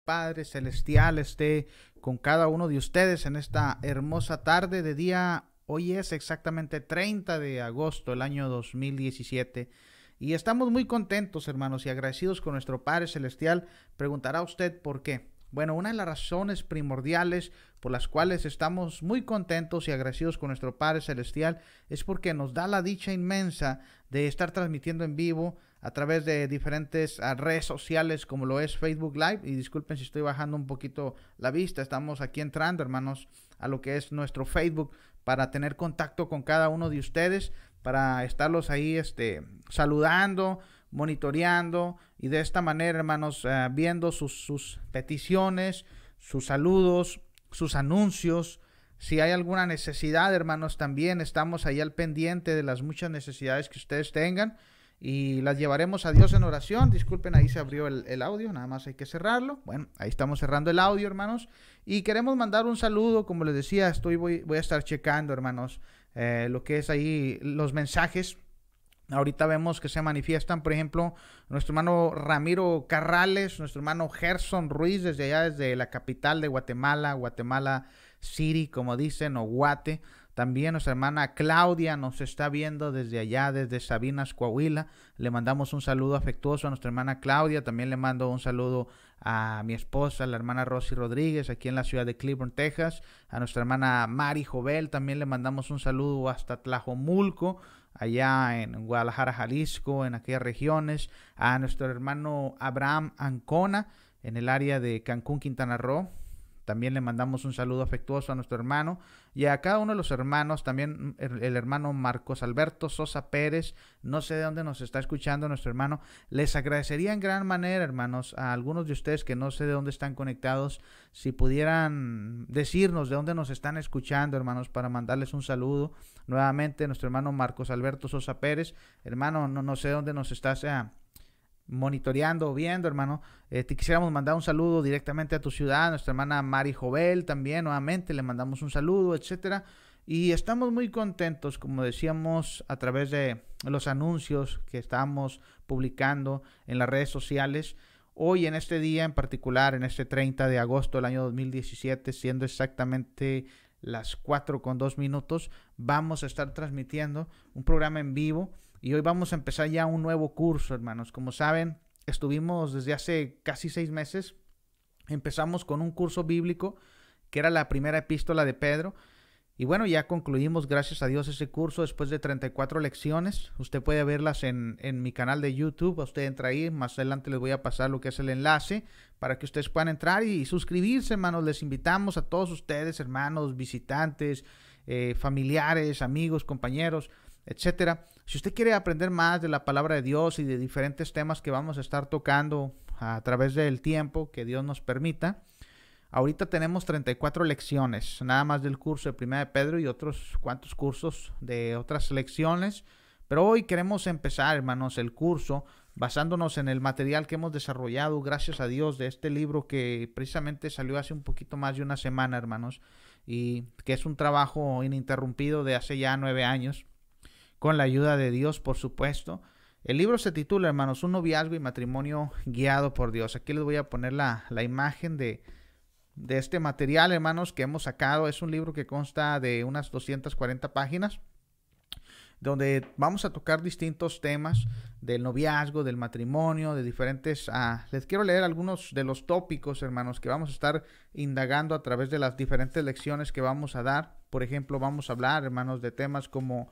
Padre Celestial esté con cada uno de ustedes en esta hermosa tarde de día. Hoy es exactamente 30 de agosto del año 2017 y estamos muy contentos, hermanos, y agradecidos con nuestro Padre Celestial. Preguntará usted por qué. Bueno, una de las razones primordiales por las cuales estamos muy contentos y agradecidos con nuestro Padre Celestial es porque nos da la dicha inmensa de estar transmitiendo en vivo a través de diferentes redes sociales como lo es Facebook Live. Y disculpen si estoy bajando un poquito la vista, estamos aquí entrando, hermanos, a lo que es nuestro Facebook para tener contacto con cada uno de ustedes, para estarlos ahí saludando, monitoreando y de esta manera, hermanos, viendo sus peticiones, sus saludos, sus anuncios. Si hay alguna necesidad, hermanos, también estamos ahí al pendiente de las muchas necesidades que ustedes tengan y las llevaremos a Dios en oración. Disculpen, ahí se abrió el audio, nada más hay que cerrarlo. Bueno, ahí estamos cerrando el audio, hermanos, y queremos mandar un saludo. Como les decía, voy a estar checando, hermanos, lo que es ahí los mensajes. Ahorita vemos que se manifiestan, por ejemplo, nuestro hermano Ramiro Carrales, nuestro hermano Gerson Ruiz, desde allá, desde la capital de Guatemala, Guatemala City, como dicen, o Guate. También nuestra hermana Claudia nos está viendo desde allá, desde Sabinas, Coahuila. Le mandamos un saludo afectuoso a nuestra hermana Claudia. También le mando un saludo a mi esposa, la hermana Rosy Rodríguez, aquí en la ciudad de Cleburne, Texas. A nuestra hermana Mari Jovel también le mandamos un saludo hasta Tlajomulco, allá en Guadalajara, Jalisco, en aquellas regiones. A nuestro hermano Abraham Ancona, en el área de Cancún, Quintana Roo. También le mandamos un saludo afectuoso a nuestro hermano y a cada uno de los hermanos, también el hermano Marcos Alberto Sosa Pérez, no sé de dónde nos está escuchando nuestro hermano. Les agradecería en gran manera, hermanos, a algunos de ustedes que no sé de dónde están conectados, si pudieran decirnos de dónde nos están escuchando, hermanos, para mandarles un saludo. Nuevamente, nuestro hermano Marcos Alberto Sosa Pérez, hermano, no sé de dónde nos estás monitoreando o viendo, hermano. Te quisiéramos mandar un saludo directamente a tu ciudad. Nuestra hermana Mari Jovel también, nuevamente le mandamos un saludo, etcétera. Y estamos muy contentos, como decíamos, a través de los anuncios que estamos publicando en las redes sociales. Hoy, en este día en particular, en este 30 de agosto del año 2017, siendo exactamente las 4:02, vamos a estar transmitiendo un programa en vivo. Y hoy vamos a empezar ya un nuevo curso, hermanos. Como saben, estuvimos desde hace casi 6 meses. Empezamos con un curso bíblico que era la primera epístola de Pedro. Y bueno, ya concluimos, gracias a Dios, ese curso después de 34 lecciones. Usted puede verlas en mi canal de YouTube. Usted entra ahí. Más adelante les voy a pasar lo que es el enlace para que ustedes puedan entrar y suscribirse, hermanos. Les invitamos a todos ustedes, hermanos, visitantes, familiares, amigos, compañeros, etcétera. Si usted quiere aprender más de la palabra de Dios y de diferentes temas que vamos a estar tocando a través del tiempo que Dios nos permita, ahorita tenemos 34 lecciones, nada más del curso de 1 de Pedro y otros cuantos cursos de otras lecciones. Pero hoy queremos empezar, hermanos, el curso basándonos en el material que hemos desarrollado, gracias a Dios, de este libro que precisamente salió hace un poquito más de una semana, hermanos, y que es un trabajo ininterrumpido de hace ya 9 años. Con la ayuda de Dios, por supuesto. El libro se titula, hermanos, Un noviazgo y matrimonio guiado por Dios. Aquí les voy a poner la imagen de este material, hermanos, que hemos sacado. Es un libro que consta de unas 240 páginas, donde vamos a tocar distintos temas del noviazgo, del matrimonio, de diferentes... les quiero leer algunos de los tópicos, hermanos, que vamos a estar indagando a través de las diferentes lecciones que vamos a dar. Por ejemplo, vamos a hablar, hermanos, de temas como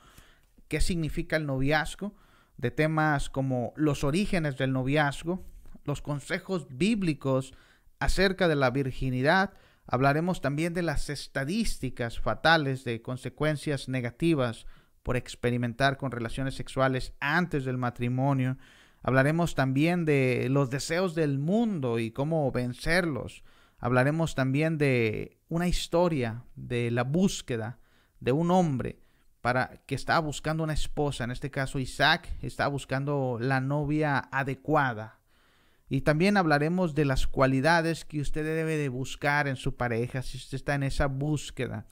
qué significa el noviazgo, de temas como los orígenes del noviazgo, los consejos bíblicos acerca de la virginidad. Hablaremos también de las estadísticas fatales de consecuencias negativas por experimentar con relaciones sexuales antes del matrimonio. Hablaremos también de los deseos del mundo y cómo vencerlos. Hablaremos también de una historia de la búsqueda de un hombre que estaba buscando una esposa. En este caso, Isaac estaba buscando la novia adecuada. Y también hablaremos de las cualidades que usted debe de buscar en su pareja si usted está en esa búsqueda.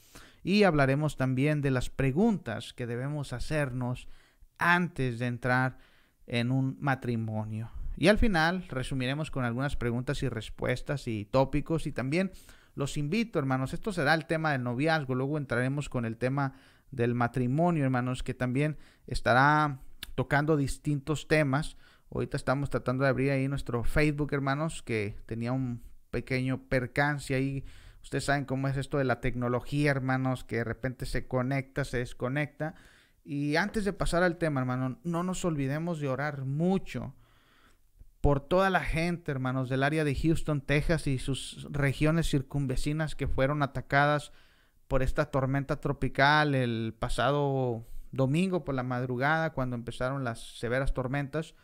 Y hablaremos también de las preguntas que debemos hacernos antes de entrar en un matrimonio. Y al final resumiremos con algunas preguntas y respuestas y tópicos. Y también los invito, hermanos, esto será el tema del noviazgo. Luego entraremos con el tema del matrimonio, hermanos, que también estará tocando distintos temas. Ahorita estamos tratando de abrir ahí nuestro Facebook, hermanos, que tenía un pequeño percance ahí. Ustedes saben cómo es esto de la tecnología, hermanos, que de repente se conecta, se desconecta. Y antes de pasar al tema, hermano, no nos olvidemos de orar mucho por toda la gente, hermanos, del área de Houston, Texas y sus regiones circunvecinas que fueron atacadas por esta tormenta tropical el pasado domingo por la madrugada, cuando empezaron las severas tormentas.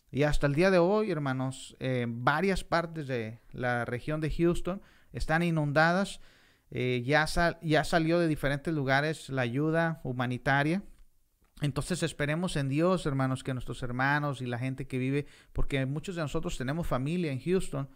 Y hasta el día de hoy, hermanos, varias partes de la región de Houston están inundadas. Ya salió de diferentes lugares la ayuda humanitaria. Entonces esperemos en Dios, hermanos, que nuestros hermanos y la gente que vive, porque muchos de nosotros tenemos familia en Houston,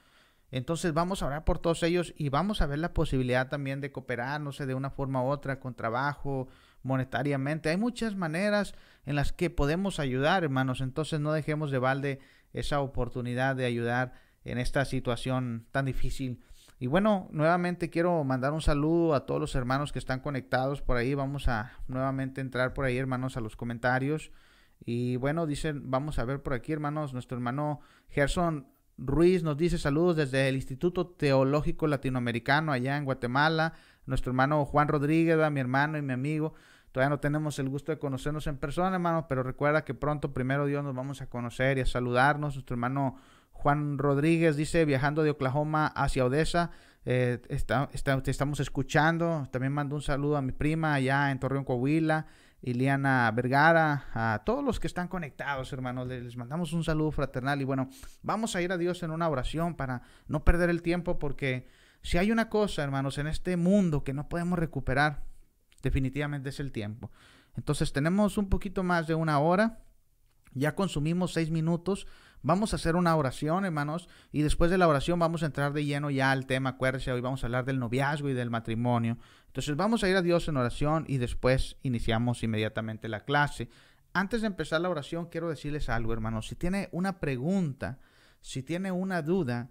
entonces vamos a orar por todos ellos y vamos a ver la posibilidad también de cooperar, no sé, de una forma u otra, con trabajo, monetariamente. Hay muchas maneras en las que podemos ayudar, hermanos, entonces no dejemos de balde esa oportunidad de ayudar en esta situación tan difícil. Y bueno, nuevamente quiero mandar un saludo a todos los hermanos que están conectados por ahí. Vamos a nuevamente entrar por ahí, hermanos, a los comentarios. Y bueno, dicen, vamos a ver por aquí, hermanos, nuestro hermano Gerson Ruiz nos dice saludos desde el Instituto Teológico Latinoamericano allá en Guatemala. Nuestro hermano Juan Rodríguez, mi hermano y mi amigo. Todavía no tenemos el gusto de conocernos en persona, hermano, pero recuerda que pronto, primero Dios, nos vamos a conocer y a saludarnos. Nuestro hermano Juan Rodríguez dice, viajando de Oklahoma hacia Odessa, te estamos escuchando. También mando un saludo a mi prima allá en Torreón, Coahuila, Iliana Vergara, a todos los que están conectados, hermanos. Les mandamos un saludo fraternal y bueno, vamos a ir a Dios en una oración para no perder el tiempo, porque si hay una cosa, hermanos, en este mundo que no podemos recuperar, definitivamente es el tiempo. Entonces tenemos un poquito más de una hora, ya consumimos 6 minutos. Vamos a hacer una oración, hermanos, y después de la oración vamos a entrar de lleno ya al tema. Acuérdense, hoy vamos a hablar del noviazgo y del matrimonio. Entonces vamos a ir a Dios en oración y después iniciamos inmediatamente la clase. Antes de empezar la oración, quiero decirles algo, hermanos. Si tiene una pregunta, si tiene una duda,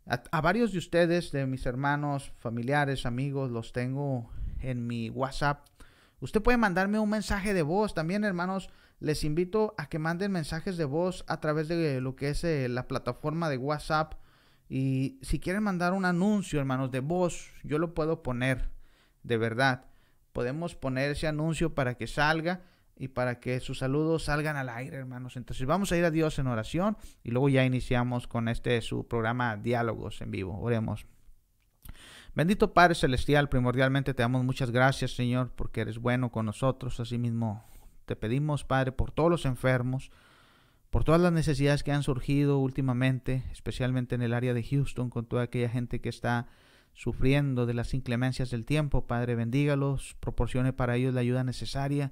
a varios de ustedes, de mis hermanos, familiares, amigos, los tengo en mi WhatsApp. Usted puede mandarme un mensaje de voz también, hermanos. Les invito a que manden mensajes de voz a través de lo que es la plataforma de WhatsApp. Y si quieren mandar un anuncio, hermanos, de voz, yo lo puedo poner, de verdad. Podemos poner ese anuncio para que salga y para que sus saludos salgan al aire, hermanos. Entonces vamos a ir a Dios en oración y luego ya iniciamos con su programa Diálogos en Vivo. Oremos. Bendito Padre Celestial, primordialmente te damos muchas gracias, Señor, porque eres bueno con nosotros. Asimismo, te pedimos, Padre, por todos los enfermos, por todas las necesidades que han surgido últimamente, especialmente en el área de Houston, con toda aquella gente que está sufriendo de las inclemencias del tiempo. Padre, bendígalos, proporcione para ellos la ayuda necesaria,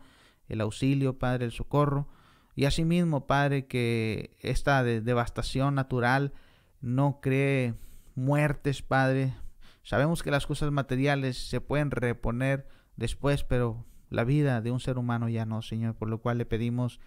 el auxilio, Padre, el socorro. Y asimismo, Padre, que esta devastación natural no cree muertes, Padre. Sabemos que las cosas materiales se pueden reponer después, pero la vida de un ser humano ya no, Señor, por lo cual le pedimos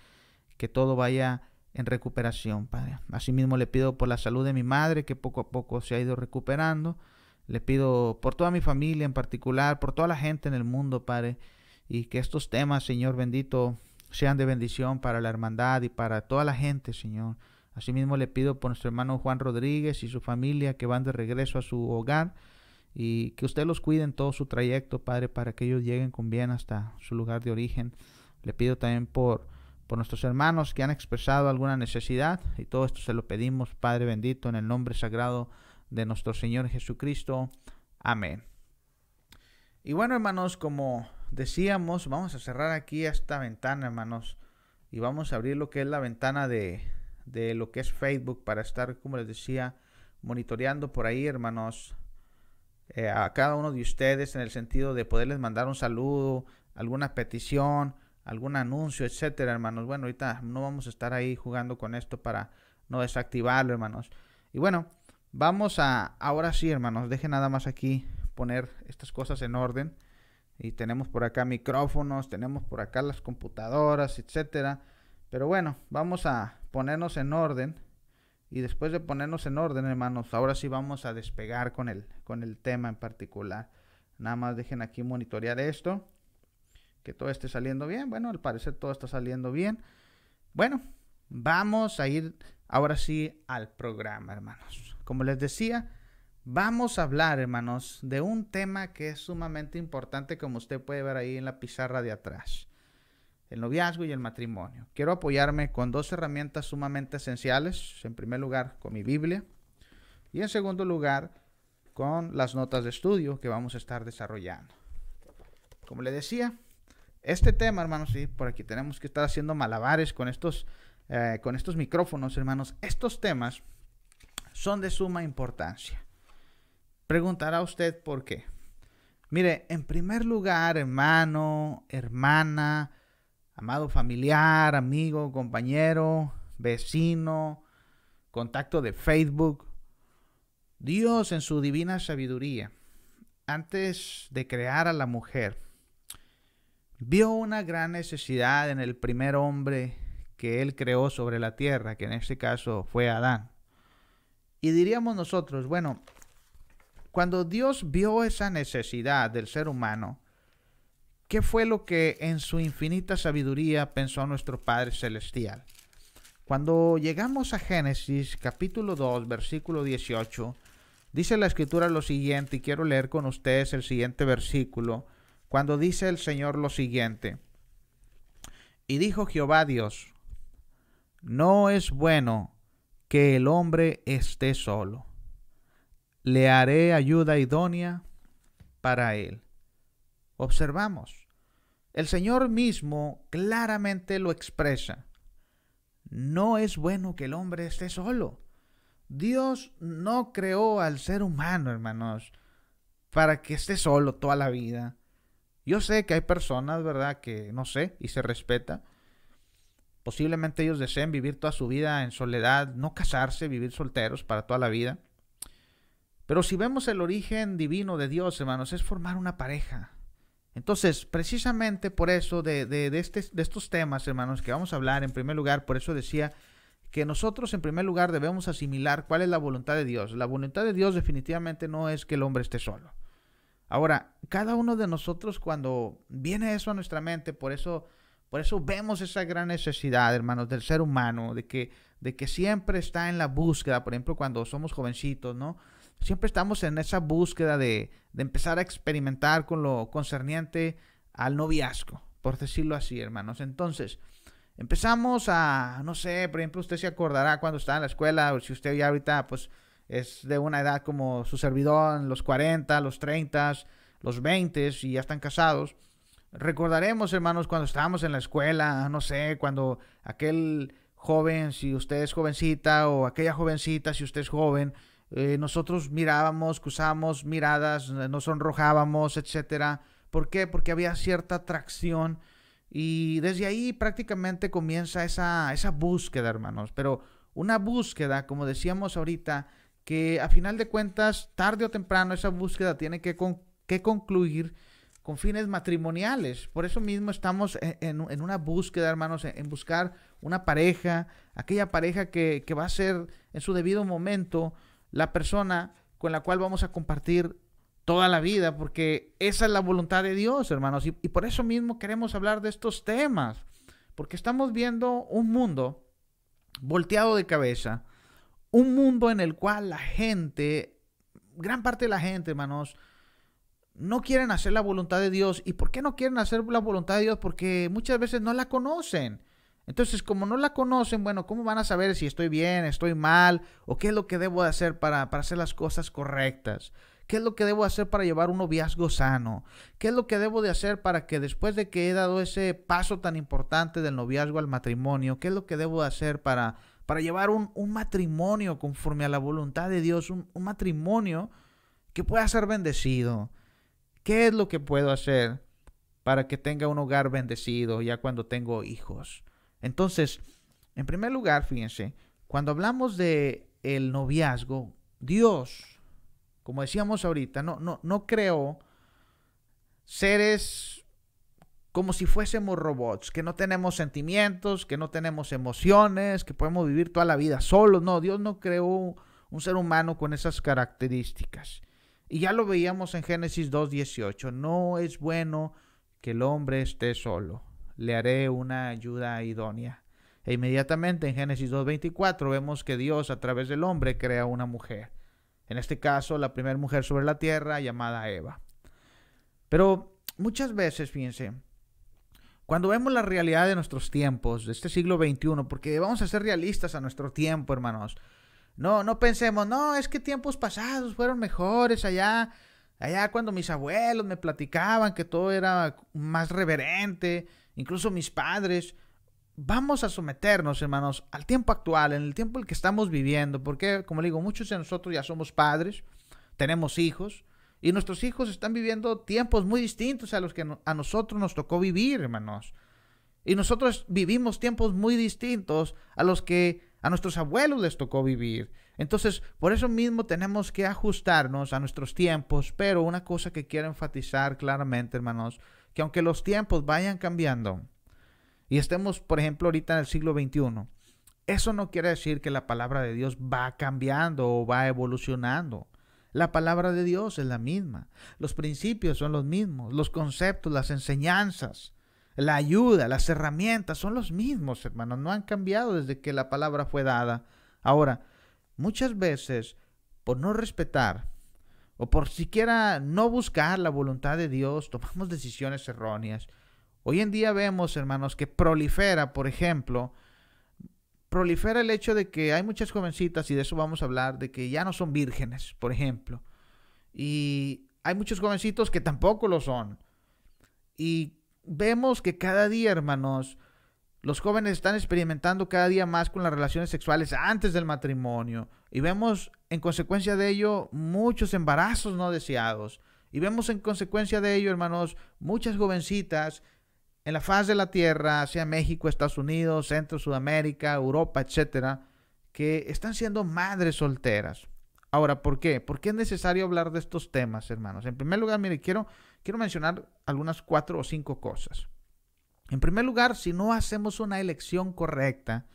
que todo vaya en recuperación, Padre. Asimismo le pido por la salud de mi madre, que poco a poco se ha ido recuperando. Le pido por toda mi familia en particular, por toda la gente en el mundo, Padre, y que estos temas, Señor bendito, sean de bendición para la hermandad y para toda la gente, Señor. Asimismo le pido por nuestro hermano Juan Rodríguez y su familia, que van de regreso a su hogar, y que usted los cuide en todo su trayecto, Padre, para que ellos lleguen con bien hasta su lugar de origen. Le pido también por nuestros hermanos que han expresado alguna necesidad, y todo esto se lo pedimos, Padre bendito, en el nombre sagrado de nuestro Señor Jesucristo. Amén. Y bueno, hermanos, como decíamos, vamos a cerrar aquí esta ventana, hermanos, y vamos a abrir lo que es la ventana de lo que es Facebook, para estar, como les decía, monitoreando por ahí, hermanos, a cada uno de ustedes, en el sentido de poderles mandar un saludo, alguna petición, algún anuncio, etcétera, hermanos. Bueno, ahorita no vamos a estar ahí jugando con esto para no desactivarlo, hermanos. Y bueno, vamos ahora sí, hermanos, dejen nada más aquí poner estas cosas en orden. Y tenemos por acá micrófonos, tenemos por acá las computadoras, etcétera. Pero bueno, vamos a ponernos en orden Y después de ponernos en orden, hermanos, ahora sí vamos a despegar con el tema en particular. Nada más dejen aquí monitorear esto, que todo esté saliendo bien. Bueno, al parecer todo está saliendo bien. Bueno, vamos a ir ahora sí al programa, hermanos. Como les decía, vamos a hablar, hermanos, de un tema que es sumamente importante, como usted puede ver ahí en la pizarra de atrás. El noviazgo y el matrimonio. Quiero apoyarme con dos herramientas sumamente esenciales. En primer lugar, con mi Biblia. Y en segundo lugar, con las notas de estudio que vamos a estar desarrollando. Como le decía, este tema, hermanos, sí, por aquí tenemos que estar haciendo malabares con estos micrófonos, hermanos. Estos temas son de suma importancia. Preguntará usted por qué. Mire, en primer lugar, hermano, hermana, amado familiar, amigo, compañero, vecino, contacto de Facebook, Dios en su divina sabiduría, antes de crear a la mujer, vio una gran necesidad en el primer hombre que Él creó sobre la tierra, que en este caso fue Adán. Y diríamos nosotros, bueno, cuando Dios vio esa necesidad del ser humano, ¿qué fue lo que en su infinita sabiduría pensó nuestro Padre Celestial? Cuando llegamos a Génesis capítulo 2, versículo 18, dice la Escritura lo siguiente, y quiero leer con ustedes el siguiente versículo, cuando dice el Señor lo siguiente: y dijo Jehová Dios, no es bueno que el hombre esté solo, le haré ayuda idónea para él. Observamos, el Señor mismo claramente lo expresa. No es bueno que el hombre esté solo. Dios no creó al ser humano, hermanos, para que esté solo toda la vida. Yo sé que hay personas, ¿verdad?, que no sé, y se respeta. Posiblemente ellos deseen vivir toda su vida en soledad, no casarse, vivir solteros para toda la vida. Pero si vemos el origen divino de Dios, hermanos, es formar una pareja. Entonces, precisamente por eso de estos temas, hermanos, que vamos a hablar en primer lugar, por eso decía que nosotros en primer lugar debemos asimilar cuál es la voluntad de Dios. La voluntad de Dios definitivamente no es que el hombre esté solo. Ahora, cada uno de nosotros cuando viene eso a nuestra mente, por eso vemos esa gran necesidad, hermanos, del ser humano, de que siempre está en la búsqueda, por ejemplo, cuando somos jovencitos, ¿no? Siempre estamos en esa búsqueda de empezar a experimentar con lo concerniente al noviazgo, por decirlo así, hermanos. Entonces, empezamos a, no sé, por ejemplo, usted se acordará cuando estaba en la escuela, o si usted ya ahorita, pues, es de una edad como su servidor, en los 40, los 30, los 20 y ya están casados. Recordaremos, hermanos, cuando estábamos en la escuela, no sé, cuando aquel joven, si usted es jovencita, o aquella jovencita, si usted es joven, nosotros mirábamos, cruzábamos miradas, nos sonrojábamos, etcétera. ¿Por qué? Porque había cierta atracción y desde ahí prácticamente comienza esa búsqueda, hermanos. Pero una búsqueda, como decíamos ahorita, que a final de cuentas, tarde o temprano, esa búsqueda tiene que concluir con fines matrimoniales. Por eso mismo estamos en una búsqueda, hermanos, en buscar una pareja, aquella pareja que va a ser en su debido momento la persona con la cual vamos a compartir toda la vida, porque esa es la voluntad de Dios, hermanos, y por eso mismo queremos hablar de estos temas, porque estamos viendo un mundo volteado de cabeza, un mundo en el cual la gente, gran parte de la gente, hermanos, no quieren hacer la voluntad de Dios. ¿Y por qué no quieren hacer la voluntad de Dios? Porque muchas veces no la conocen. Entonces, como no la conocen, bueno, ¿cómo van a saber si estoy bien, estoy mal? ¿O qué es lo que debo de hacer para hacer las cosas correctas? ¿Qué es lo que debo hacer para llevar un noviazgo sano? ¿Qué es lo que debo de hacer para que después de que he dado ese paso tan importante del noviazgo al matrimonio, qué es lo que debo de hacer para llevar un matrimonio conforme a la voluntad de Dios? Un matrimonio que pueda ser bendecido. ¿Qué es lo que puedo hacer para que tenga un hogar bendecido ya cuando tengo hijos? Entonces, en primer lugar, fíjense, cuando hablamos de el noviazgo, Dios, como decíamos ahorita, no creó seres como si fuésemos robots, que no tenemos sentimientos, que no tenemos emociones, que podemos vivir toda la vida solos. No, Dios no creó un ser humano con esas características. Y ya lo veíamos en Génesis 2:18. No es bueno que el hombre esté solo. Le haré una ayuda idónea. E inmediatamente en Génesis 2:24 vemos que Dios a través del hombre crea una mujer. En este caso, la primera mujer sobre la tierra llamada Eva. Pero muchas veces, fíjense, cuando vemos la realidad de nuestros tiempos, de este siglo XXI, porque vamos a ser realistas a nuestro tiempo, hermanos. No pensemos, no, es que tiempos pasados fueron mejores allá cuando mis abuelos me platicaban que todo era más reverente, incluso mis padres. Vamos a someternos, hermanos, al tiempo actual, en el tiempo en el que estamos viviendo, porque, como le digo, muchos de nosotros ya somos padres, tenemos hijos, y nuestros hijos están viviendo tiempos muy distintos a los que a nosotros nos tocó vivir, hermanos. Y nosotros vivimos tiempos muy distintos a los que a nuestros abuelos les tocó vivir. Entonces, por eso mismo tenemos que ajustarnos a nuestros tiempos. Pero una cosa que quiero enfatizar claramente, hermanos, que aunque los tiempos vayan cambiando y estemos, por ejemplo, ahorita en el siglo XXI, eso no quiere decir que la palabra de Dios va cambiando o va evolucionando. La palabra de Dios es la misma. Los principios son los mismos. Los conceptos, las enseñanzas, la ayuda, las herramientas son los mismos, hermanos. No han cambiado desde que la palabra fue dada. Ahora, muchas veces, por no respetar o por siquiera no buscar la voluntad de Dios, tomamos decisiones erróneas. Hoy en día vemos, hermanos, que prolifera, por ejemplo, el hecho de que hay muchas jovencitas, y de eso vamos a hablar, de que ya no son vírgenes, por ejemplo. Y hay muchos jovencitos que tampoco lo son. Y vemos que cada día, hermanos, los jóvenes están experimentando cada día más con las relaciones sexuales antes del matrimonio. Y vemos en consecuencia de ello muchos embarazos no deseados. Y vemos en consecuencia de ello, hermanos, muchas jovencitas en la faz de la tierra, sea México, Estados Unidos, Centro, Sudamérica, Europa, etcétera, que están siendo madres solteras. Ahora, ¿por qué? ¿Por qué es necesario hablar de estos temas, hermanos? En primer lugar, mire, quiero mencionar algunas 4 o 5 cosas. En primer lugar, si no hacemos una elección correcta,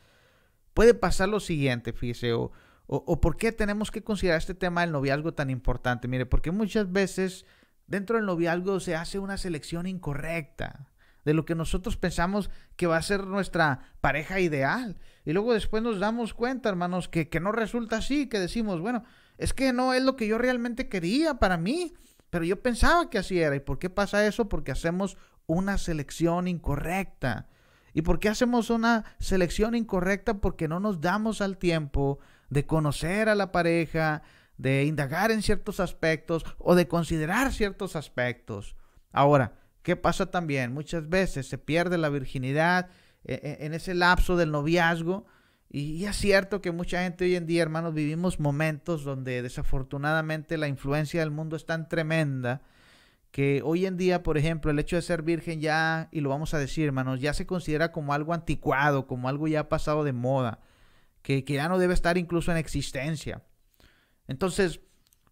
puede pasar lo siguiente, fíjese, o por qué tenemos que considerar este tema del noviazgo tan importante. Mire, porque muchas veces dentro del noviazgo se hace una selección incorrecta de lo que nosotros pensamos que va a ser nuestra pareja ideal. Y luego después nos damos cuenta, hermanos, que no resulta así, que decimos, bueno, es que no es lo que yo realmente quería para mí, pero yo pensaba que así era. ¿Y por qué pasa eso? Porque hacemos una selección incorrecta. ¿Y por qué hacemos una selección incorrecta? Porque no nos damos al tiempo de conocer a la pareja, de indagar en ciertos aspectos o de considerar ciertos aspectos. Ahora, ¿qué pasa también? Muchas veces se pierde la virginidad en ese lapso del noviazgo. Y es cierto que mucha gente hoy en día, hermanos, vivimos momentos donde desafortunadamente la influencia del mundo es tan tremenda que hoy en día, por ejemplo, el hecho de ser virgen ya, y lo vamos a decir, hermanos, ya se considera como algo anticuado, como algo ya pasado de moda, que ya no debe estar incluso en existencia. Entonces,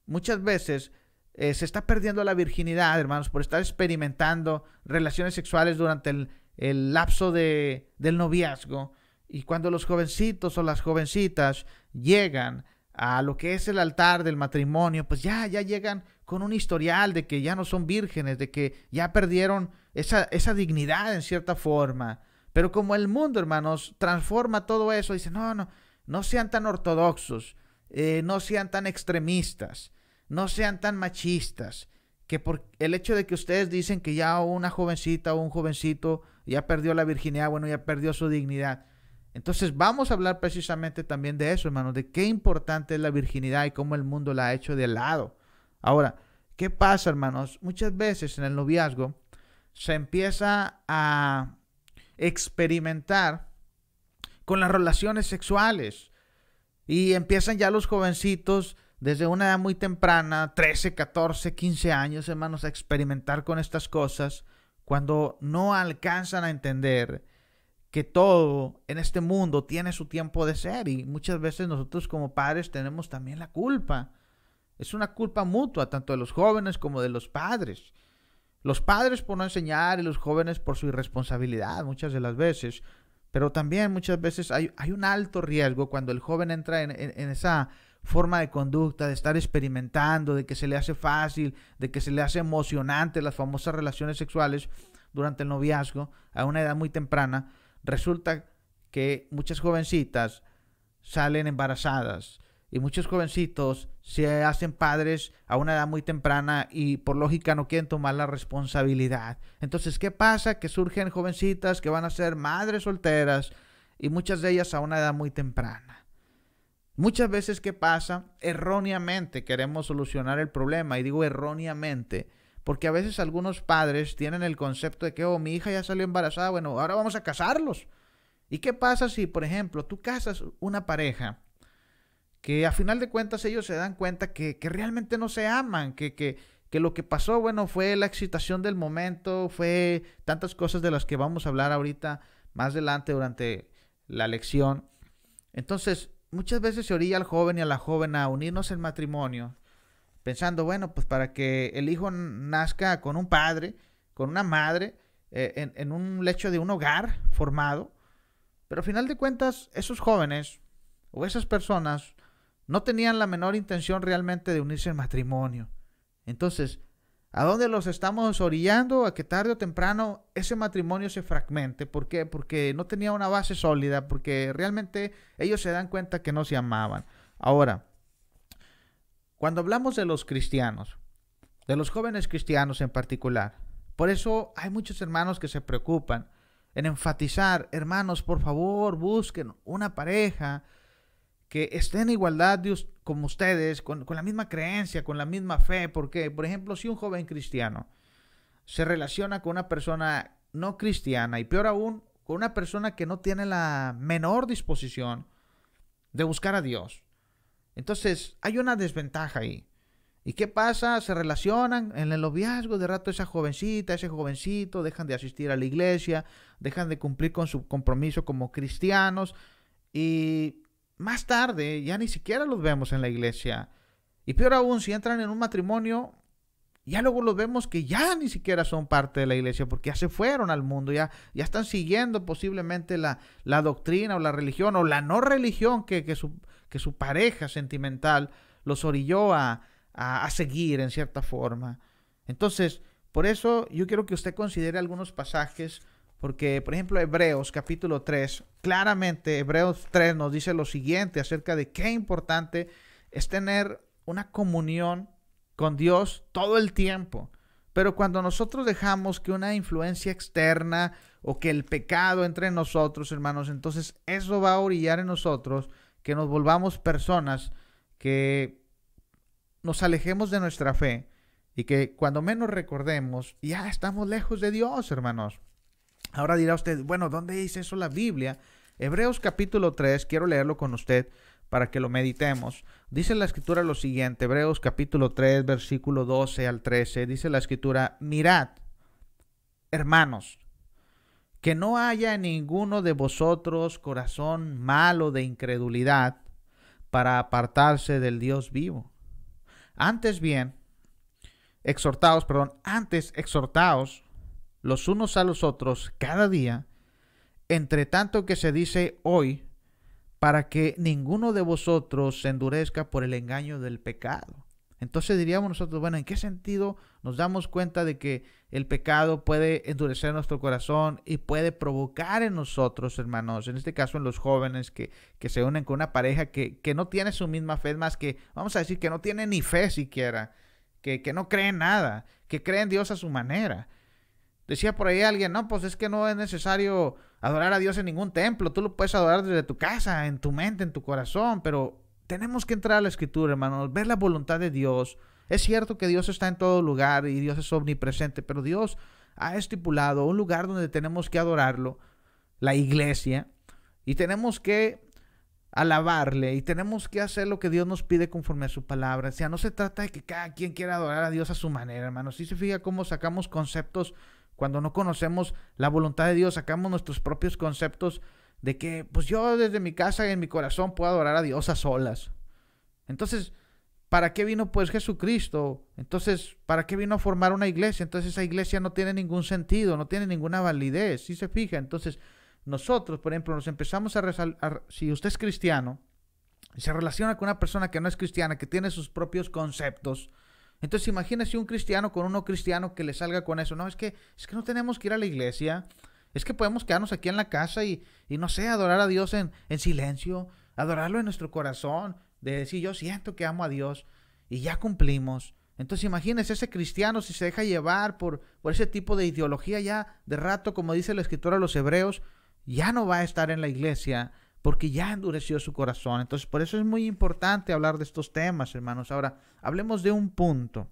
muchas veces se está perdiendo la virginidad, hermanos, por estar experimentando relaciones sexuales durante el lapso del noviazgo. Y cuando los jovencitos o las jovencitas llegan a lo que es el altar del matrimonio, pues ya llegan con un historial de que ya no son vírgenes, de que ya perdieron esa dignidad en cierta forma. Pero como el mundo, hermanos, transforma todo eso, dice, no sean tan ortodoxos, no sean tan extremistas, no sean tan machistas, que por el hecho de que ustedes dicen que ya una jovencita o un jovencito ya perdió la virginidad, bueno, ya perdió su dignidad. Entonces vamos a hablar precisamente también de eso, hermanos, de qué importante es la virginidad y cómo el mundo la ha hecho de lado. Ahora, ¿qué pasa, hermanos? Muchas veces en el noviazgo se empieza a experimentar con las relaciones sexuales y empiezan ya los jovencitos desde una edad muy temprana, 13, 14, 15 años, hermanos, a experimentar con estas cosas cuando no alcanzan a entender que todo en este mundo tiene su tiempo de ser, y muchas veces nosotros como padres tenemos también la culpa. Es una culpa mutua, tanto de los jóvenes como de los padres. Los padres por no enseñar y los jóvenes por su irresponsabilidad muchas de las veces. Pero también muchas veces hay un alto riesgo cuando el joven entra en esa forma de conducta, de estar experimentando, de que se le hace fácil, de que se le hace emocionante las famosas relaciones sexuales durante el noviazgo a una edad muy temprana. Resulta que muchas jovencitas salen embarazadas y muchos jovencitos se hacen padres a una edad muy temprana y por lógica no quieren tomar la responsabilidad. Entonces, ¿qué pasa? Que surgen jovencitas que van a ser madres solteras y muchas de ellas a una edad muy temprana. Muchas veces, ¿qué pasa? Erróneamente queremos solucionar el problema, y digo erróneamente porque a veces algunos padres tienen el concepto de que, oh, mi hija ya salió embarazada, bueno, ahora vamos a casarlos. ¿Y qué pasa si, por ejemplo, tú casas una pareja que a final de cuentas ellos se dan cuenta que realmente no se aman, que lo que pasó, bueno, fue la excitación del momento, fue tantas cosas de las que vamos a hablar ahorita más adelante durante la lección? Entonces, muchas veces se orilla al joven y a la joven a unirnos en matrimonio, pensando, bueno, pues para que el hijo nazca con un padre, con una madre, en un lecho de un hogar formado. Pero al final de cuentas, esos jóvenes o esas personas no tenían la menor intención realmente de unirse en matrimonio. Entonces, ¿a dónde los estamos orillando? A que tarde o temprano ese matrimonio se fragmente. ¿Por qué? Porque no tenía una base sólida, porque realmente ellos se dan cuenta que no se amaban. Ahora, cuando hablamos de los cristianos, de los jóvenes cristianos en particular, por eso hay muchos hermanos que se preocupan en enfatizar, hermanos, por favor, busquen una pareja que esté en igualdad como ustedes, con la misma creencia, con la misma fe. Porque, por ejemplo, si un joven cristiano se relaciona con una persona no cristiana, y peor aún, con una persona que no tiene la menor disposición de buscar a Dios, entonces hay una desventaja ahí. ¿Y qué pasa? Se relacionan en el noviazgo, de rato esa jovencita, ese jovencito dejan de asistir a la iglesia, dejan de cumplir con su compromiso como cristianos, y más tarde ya ni siquiera los vemos en la iglesia. Y peor aún, si entran en un matrimonio, ya luego los vemos que ya ni siquiera son parte de la iglesia, porque ya se fueron al mundo, ya están siguiendo posiblemente la doctrina o la religión o la no religión que su pareja sentimental los orilló a seguir en cierta forma. Entonces, por eso yo quiero que usted considere algunos pasajes, porque, por ejemplo, Hebreos capítulo 3, claramente Hebreos 3 nos dice lo siguiente acerca de qué importante es tener una comunión con Dios todo el tiempo. Pero cuando nosotros dejamos que una influencia externa o que el pecado entre en nosotros, hermanos, entonces eso va a orillar en nosotros que nos volvamos personas que nos alejemos de nuestra fe, y que cuando menos recordemos, ya estamos lejos de Dios, hermanos. Ahora dirá usted, bueno, ¿dónde dice eso la Biblia? Hebreos capítulo 3, quiero leerlo con usted para que lo meditemos. Dice la Escritura lo siguiente, Hebreos capítulo 3, versículo 12 al 13, dice la Escritura: mirad, hermanos, que no haya en ninguno de vosotros corazón malo de incredulidad para apartarse del Dios vivo. Antes exhortaos los unos a los otros cada día, entre tanto que se dice hoy, para que ninguno de vosotros se endurezca por el engaño del pecado. Entonces diríamos nosotros, bueno, ¿en qué sentido nos damos cuenta de que el pecado puede endurecer nuestro corazón y puede provocar en nosotros, hermanos, en este caso en los jóvenes que se unen con una pareja que no tiene su misma fe, más que, vamos a decir, que no tiene ni fe siquiera, que no cree en nada, que cree en Dios a su manera? Decía por ahí alguien, no, pues es que no es necesario adorar a Dios en ningún templo, tú lo puedes adorar desde tu casa, en tu mente, en tu corazón, pero tenemos que entrar a la Escritura, hermanos, ver la voluntad de Dios. Es cierto que Dios está en todo lugar y Dios es omnipresente, pero Dios ha estipulado un lugar donde tenemos que adorarlo, la iglesia, y tenemos que alabarle y tenemos que hacer lo que Dios nos pide conforme a su palabra. O sea, no se trata de que cada quien quiera adorar a Dios a su manera, hermanos. Si se fija cómo sacamos conceptos cuando no conocemos la voluntad de Dios, sacamos nuestros propios conceptos de que, pues yo desde mi casa y en mi corazón puedo adorar a Dios a solas. Entonces, ¿para qué vino pues Jesucristo? Entonces, ¿para qué vino a formar una iglesia? Entonces esa iglesia no tiene ningún sentido, no tiene ninguna validez, ¿sí se fija? Entonces nosotros, por ejemplo, nos empezamos a resaltar, si usted es cristiano, y se relaciona con una persona que no es cristiana, que tiene sus propios conceptos, entonces imagínese un cristiano con uno cristiano que le salga con eso. No, es que no tenemos que ir a la iglesia, es que podemos quedarnos aquí en la casa y no sé, adorar a Dios en silencio, adorarlo en nuestro corazón, de decir yo siento que amo a Dios y ya cumplimos. Entonces imagínese ese cristiano si se deja llevar por ese tipo de ideología, ya de rato, como dice la escritura a los hebreos, ya no va a estar en la iglesia porque ya endureció su corazón. Entonces por eso es muy importante hablar de estos temas, hermanos. Ahora, hablemos de un punto.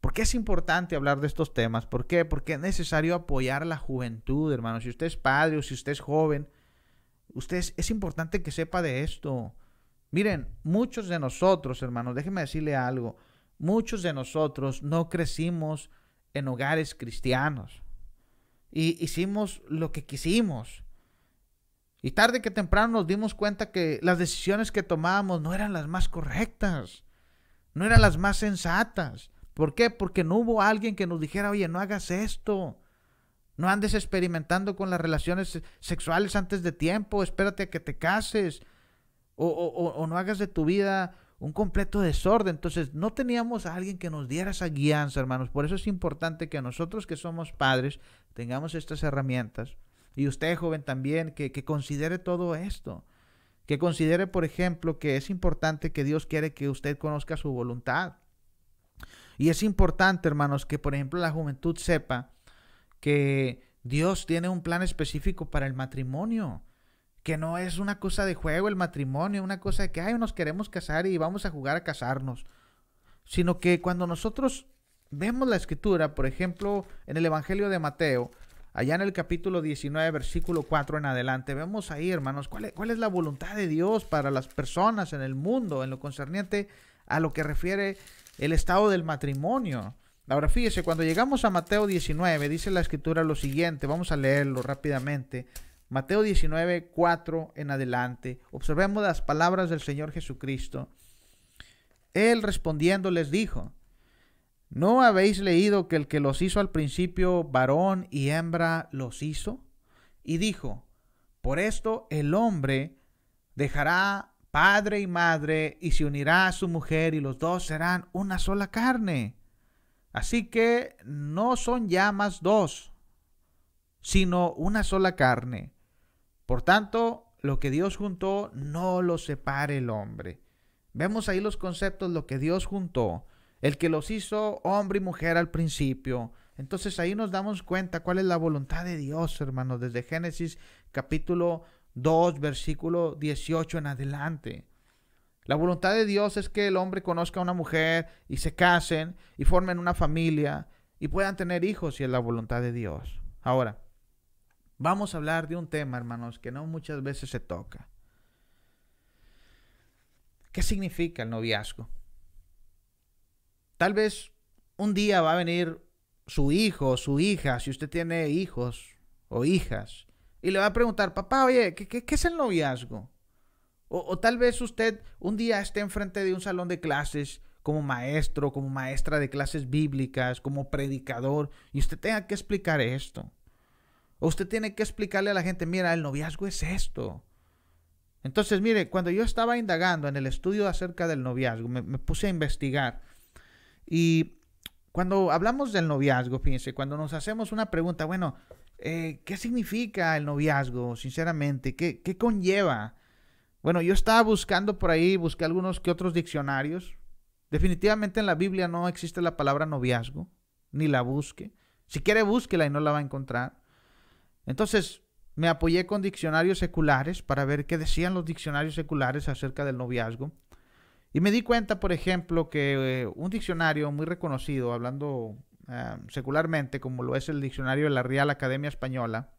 ¿Por qué es importante hablar de estos temas? ¿Por qué? Porque es necesario apoyar a la juventud, hermanos. Si usted es padre o si usted es joven, es importante que sepa de esto. Miren, muchos de nosotros, hermanos, déjenme decirle algo. Muchos de nosotros no crecimos en hogares cristianos. Y hicimos lo que quisimos. Y tarde que temprano nos dimos cuenta que las decisiones que tomábamos no eran las más correctas. No eran las más sensatas. ¿Por qué? Porque no hubo alguien que nos dijera, oye, no hagas esto. No andes experimentando con las relaciones sexuales antes de tiempo. Espérate a que te cases. O no hagas de tu vida un completo desorden. Entonces no teníamos a alguien que nos diera esa guianza, hermanos. Por eso es importante que nosotros que somos padres tengamos estas herramientas. Y usted, joven, también, que considere todo esto. Que considere, por ejemplo, que es importante que Dios quiere que usted conozca su voluntad. Y es importante, hermanos, que por ejemplo la juventud sepa que Dios tiene un plan específico para el matrimonio. Que no es una cosa de juego el matrimonio, una cosa de que nos queremos casar y vamos a jugar a casarnos. Sino que cuando nosotros vemos la escritura, por ejemplo, en el Evangelio de Mateo, allá en el capítulo 19, versículo 4 en adelante, vemos ahí, hermanos, cuál es la voluntad de Dios para las personas en el mundo, en lo concerniente a lo que refiere el estado del matrimonio. Ahora fíjese, cuando llegamos a Mateo 19, dice la escritura lo siguiente, vamos a leerlo rápidamente. Mateo 19, 4 en adelante. Observemos las palabras del Señor Jesucristo. Él respondiendo les dijo, ¿no habéis leído que el que los hizo al principio, varón y hembra los hizo? Y dijo, por esto el hombre dejará padre y madre y se unirá a su mujer y los dos serán una sola carne. Así que no son ya más dos, sino una sola carne. Por tanto, lo que Dios juntó, no lo separe el hombre. Vemos ahí los conceptos, lo que Dios juntó. El que los hizo hombre y mujer al principio. Entonces ahí nos damos cuenta cuál es la voluntad de Dios, hermanos, desde Génesis capítulo 2, versículo 18 en adelante. La voluntad de Dios es que el hombre conozca a una mujer y se casen y formen una familia y puedan tener hijos, si es la voluntad de Dios. Ahora, vamos a hablar de un tema, hermanos, que no muchas veces se toca. ¿Qué significa el noviazgo? Tal vez un día va a venir su hijo o su hija, si usted tiene hijos o hijas, y le va a preguntar, papá, oye, ¿qué es el noviazgo? O tal vez usted un día esté enfrente de un salón de clases como maestro, como maestra de clases bíblicas, como predicador, y usted tenga que explicar esto. O usted tiene que explicarle a la gente, mira, el noviazgo es esto. Entonces, mire, cuando yo estaba indagando en el estudio acerca del noviazgo, me puse a investigar. Y cuando hablamos del noviazgo, fíjense, cuando nos hacemos una pregunta, bueno, ¿qué significa el noviazgo, sinceramente? ¿Qué conlleva? Bueno, yo estaba buscando por ahí, busqué algunos que otros diccionarios. Definitivamente en la Biblia no existe la palabra noviazgo, ni la busque. Si quiere, búsquela y no la va a encontrar. Entonces, me apoyé con diccionarios seculares para ver qué decían los diccionarios seculares acerca del noviazgo. Y me di cuenta, por ejemplo, que un diccionario muy reconocido, hablando secularmente, como lo es el diccionario de la Real Academia Española,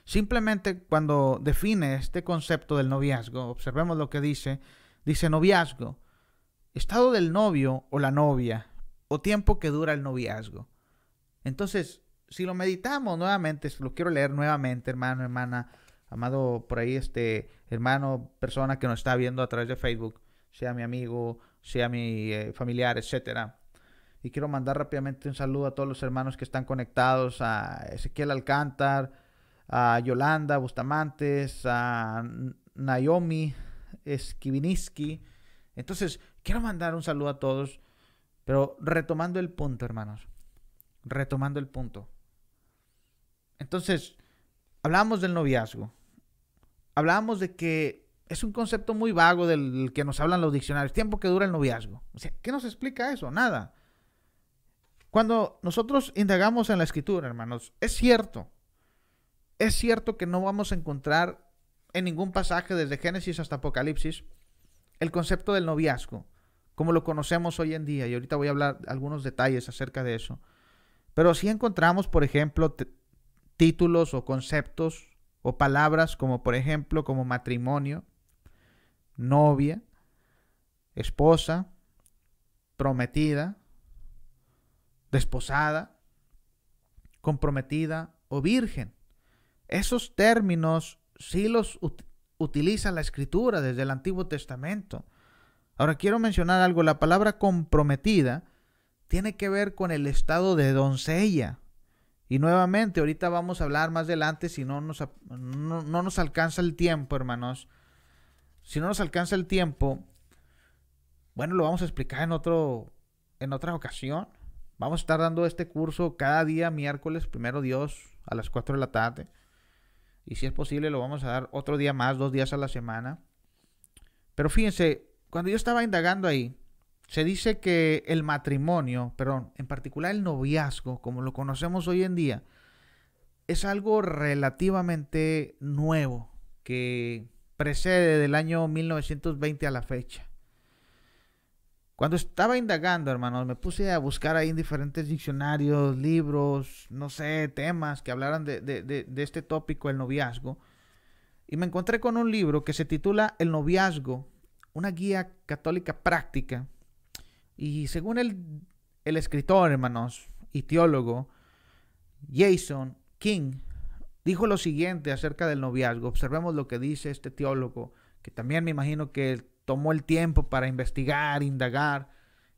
simplemente cuando define este concepto del noviazgo, observemos lo que dice. Dice noviazgo, estado del novio o la novia, o tiempo que dura el noviazgo. Entonces, si lo meditamos nuevamente, lo quiero leer nuevamente, hermano, hermana, amado por ahí, hermano, persona que nos está viendo a través de Facebook. sea mi amigo, sea mi familiar, etcétera. Y quiero mandar rápidamente un saludo a todos los hermanos que están conectados, a Ezequiel Alcántar, a Yolanda Bustamantes, a Naomi Skibiniski. Entonces, quiero mandar un saludo a todos, pero retomando el punto, hermanos. Retomando el punto. Entonces, hablábamos del noviazgo. Hablábamos de que es un concepto muy vago del que nos hablan los diccionarios. Tiempo que dura el noviazgo. O sea, ¿qué nos explica eso? Nada. Cuando nosotros indagamos en la escritura, hermanos, es cierto que no vamos a encontrar en ningún pasaje desde Génesis hasta Apocalipsis el concepto del noviazgo, como lo conocemos hoy en día, y ahorita voy a hablar algunos detalles acerca de eso. Pero sí encontramos, por ejemplo, títulos o conceptos o palabras como, por ejemplo, como matrimonio, novia, esposa, prometida, desposada, comprometida o virgen. Esos términos sí los utiliza la Escritura desde el Antiguo Testamento. Ahora quiero mencionar algo. La palabra comprometida tiene que ver con el estado de doncella. Y nuevamente, ahorita vamos a hablar más adelante, si no nos alcanza el tiempo, hermanos. Si no nos alcanza el tiempo, bueno, lo vamos a explicar en otra ocasión. Vamos a estar dando este curso cada día, miércoles, primero Dios, a las 4 de la tarde. Y si es posible, lo vamos a dar otro día más, 2 días a la semana. Pero fíjense, cuando yo estaba indagando ahí, se dice que el matrimonio, perdón, en particular el noviazgo, como lo conocemos hoy en día, es algo relativamente nuevo, que precede del año 1920 a la fecha. Cuando estaba indagando, hermanos, me puse a buscar ahí en diferentes diccionarios, libros, no sé, temas que hablaran de este tópico, el noviazgo. Y me encontré con un libro que se titula El noviazgo, una guía católica práctica. Y según el escritor, hermanos, y teólogo, Jason King, dijo lo siguiente acerca del noviazgo. Observemos lo que dice este teólogo, que también me imagino que tomó el tiempo para investigar, indagar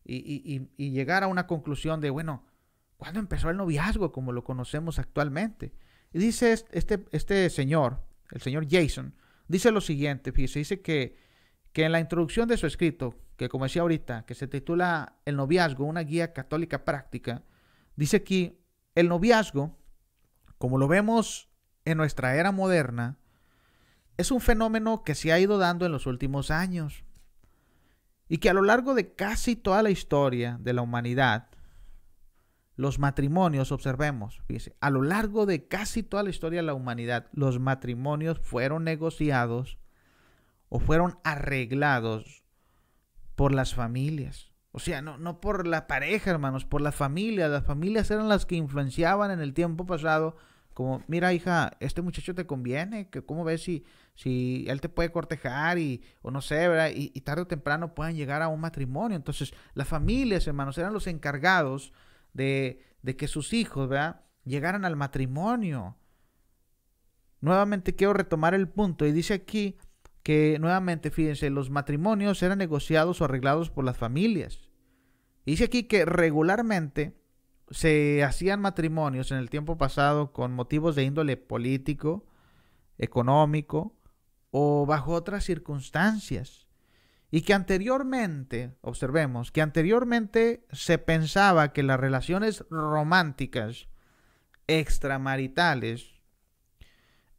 y llegar a una conclusión de, bueno, ¿cuándo empezó el noviazgo como lo conocemos actualmente? Y dice este señor, el señor Jason, dice lo siguiente, fíjese, dice que en la introducción de su escrito, que como decía ahorita, que se titula El noviazgo, una guía católica práctica, dice aquí, el noviazgo, como lo vemos en nuestra era moderna, es un fenómeno que se ha ido dando en los últimos años y que a lo largo de casi toda la historia de la humanidad, los matrimonios, observemos, fíjense, a lo largo de casi toda la historia de la humanidad, los matrimonios fueron negociados o fueron arreglados por las familias. O sea, no por la pareja, hermanos, por las familias. Las familias eran las que influenciaban en el tiempo pasado. Como, mira, hija, este muchacho te conviene, que cómo ves si él te puede cortejar o no sé, ¿verdad? Y tarde o temprano puedan llegar a un matrimonio. Entonces, las familias, hermanos, eran los encargados de que sus hijos, ¿verdad?, llegaran al matrimonio. Nuevamente quiero retomar el punto y dice aquí que nuevamente, fíjense, los matrimonios eran negociados o arreglados por las familias. Y dice aquí que regularmente se hacían matrimonios en el tiempo pasado con motivos de índole político, económico o bajo otras circunstancias. Y que anteriormente, observemos, que anteriormente se pensaba que las relaciones románticas extramaritales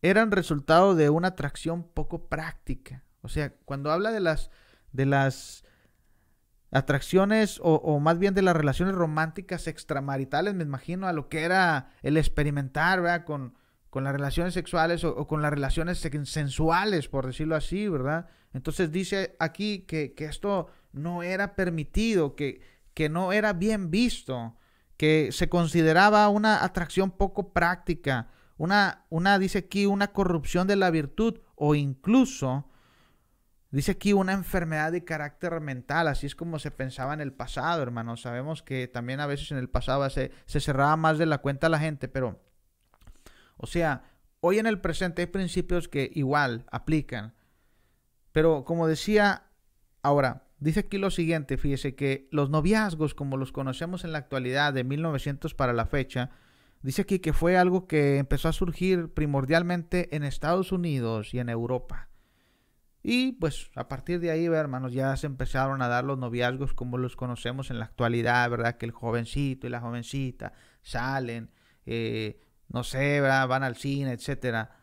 eran resultado de una atracción poco práctica. O sea, cuando habla de las atracciones o más bien de las relaciones románticas extramaritales, me imagino a lo que era el experimentar, ¿verdad?, con las relaciones sexuales o con las relaciones sensuales, por decirlo así, ¿verdad? Entonces dice aquí que esto no era permitido, que no era bien visto, que se consideraba una atracción poco práctica, dice aquí, una corrupción de la virtud o incluso, dice aquí, una enfermedad de carácter mental. Así es como se pensaba en el pasado, hermanos. Sabemos que también a veces en el pasado se cerraba más de la cuenta a la gente, pero, o sea, hoy en el presente hay principios que igual aplican. Pero como decía, Ahora, dice aquí lo siguiente, fíjese que los noviazgos, como los conocemos en la actualidad, de 1900 para la fecha, dice aquí que fue algo que empezó a surgir primordialmente en Estados Unidos y en Europa. Y pues a partir de ahí, hermanos, ya se empezaron a dar los noviazgos como los conocemos en la actualidad, ¿verdad? Que el jovencito y la jovencita salen, no sé, ¿verdad? Van al cine, etcétera.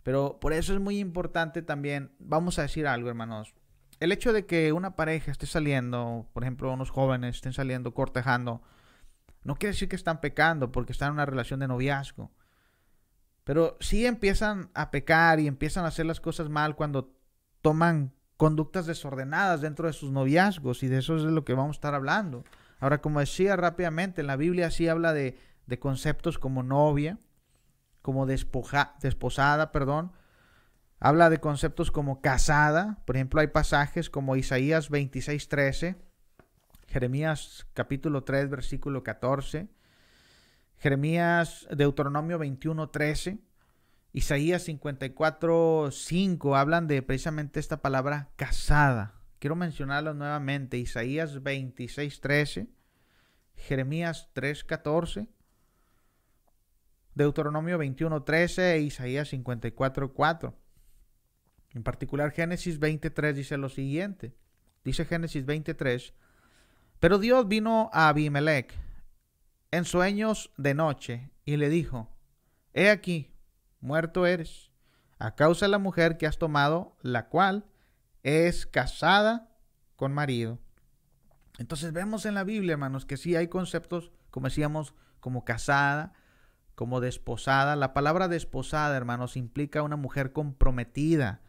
Pero por eso es muy importante también, vamos a decir algo, hermanos. El hecho de que una pareja esté saliendo, por ejemplo, unos jóvenes estén saliendo, cortejando, no quiere decir que están pecando porque están en una relación de noviazgo. Pero sí empiezan a pecar y empiezan a hacer las cosas mal cuando toman conductas desordenadas dentro de sus noviazgos, y de eso es de lo que vamos a estar hablando. Ahora, como decía rápidamente, en la Biblia sí habla de conceptos como novia, como desposada, perdón. Habla de conceptos como casada. Por ejemplo, hay pasajes como Isaías 26:13, Jeremías capítulo 3, versículo 14, Deuteronomio 21:13, Isaías 54:5 hablan de precisamente esta palabra casada. Quiero mencionarlo nuevamente. Isaías 26:13, Jeremías 3:14, Deuteronomio 21:13 e Isaías 54:4. En particular, Génesis 20:3 dice lo siguiente. Dice Génesis 20:3: Pero Dios vino a Abimelec en sueños de noche y le dijo: He aquí, muerto eres, a causa de la mujer que has tomado, la cual es casada con marido. Entonces vemos en la Biblia, hermanos, que sí hay conceptos, como decíamos, como casada, como desposada. La palabra desposada, hermanos, implica una mujer comprometida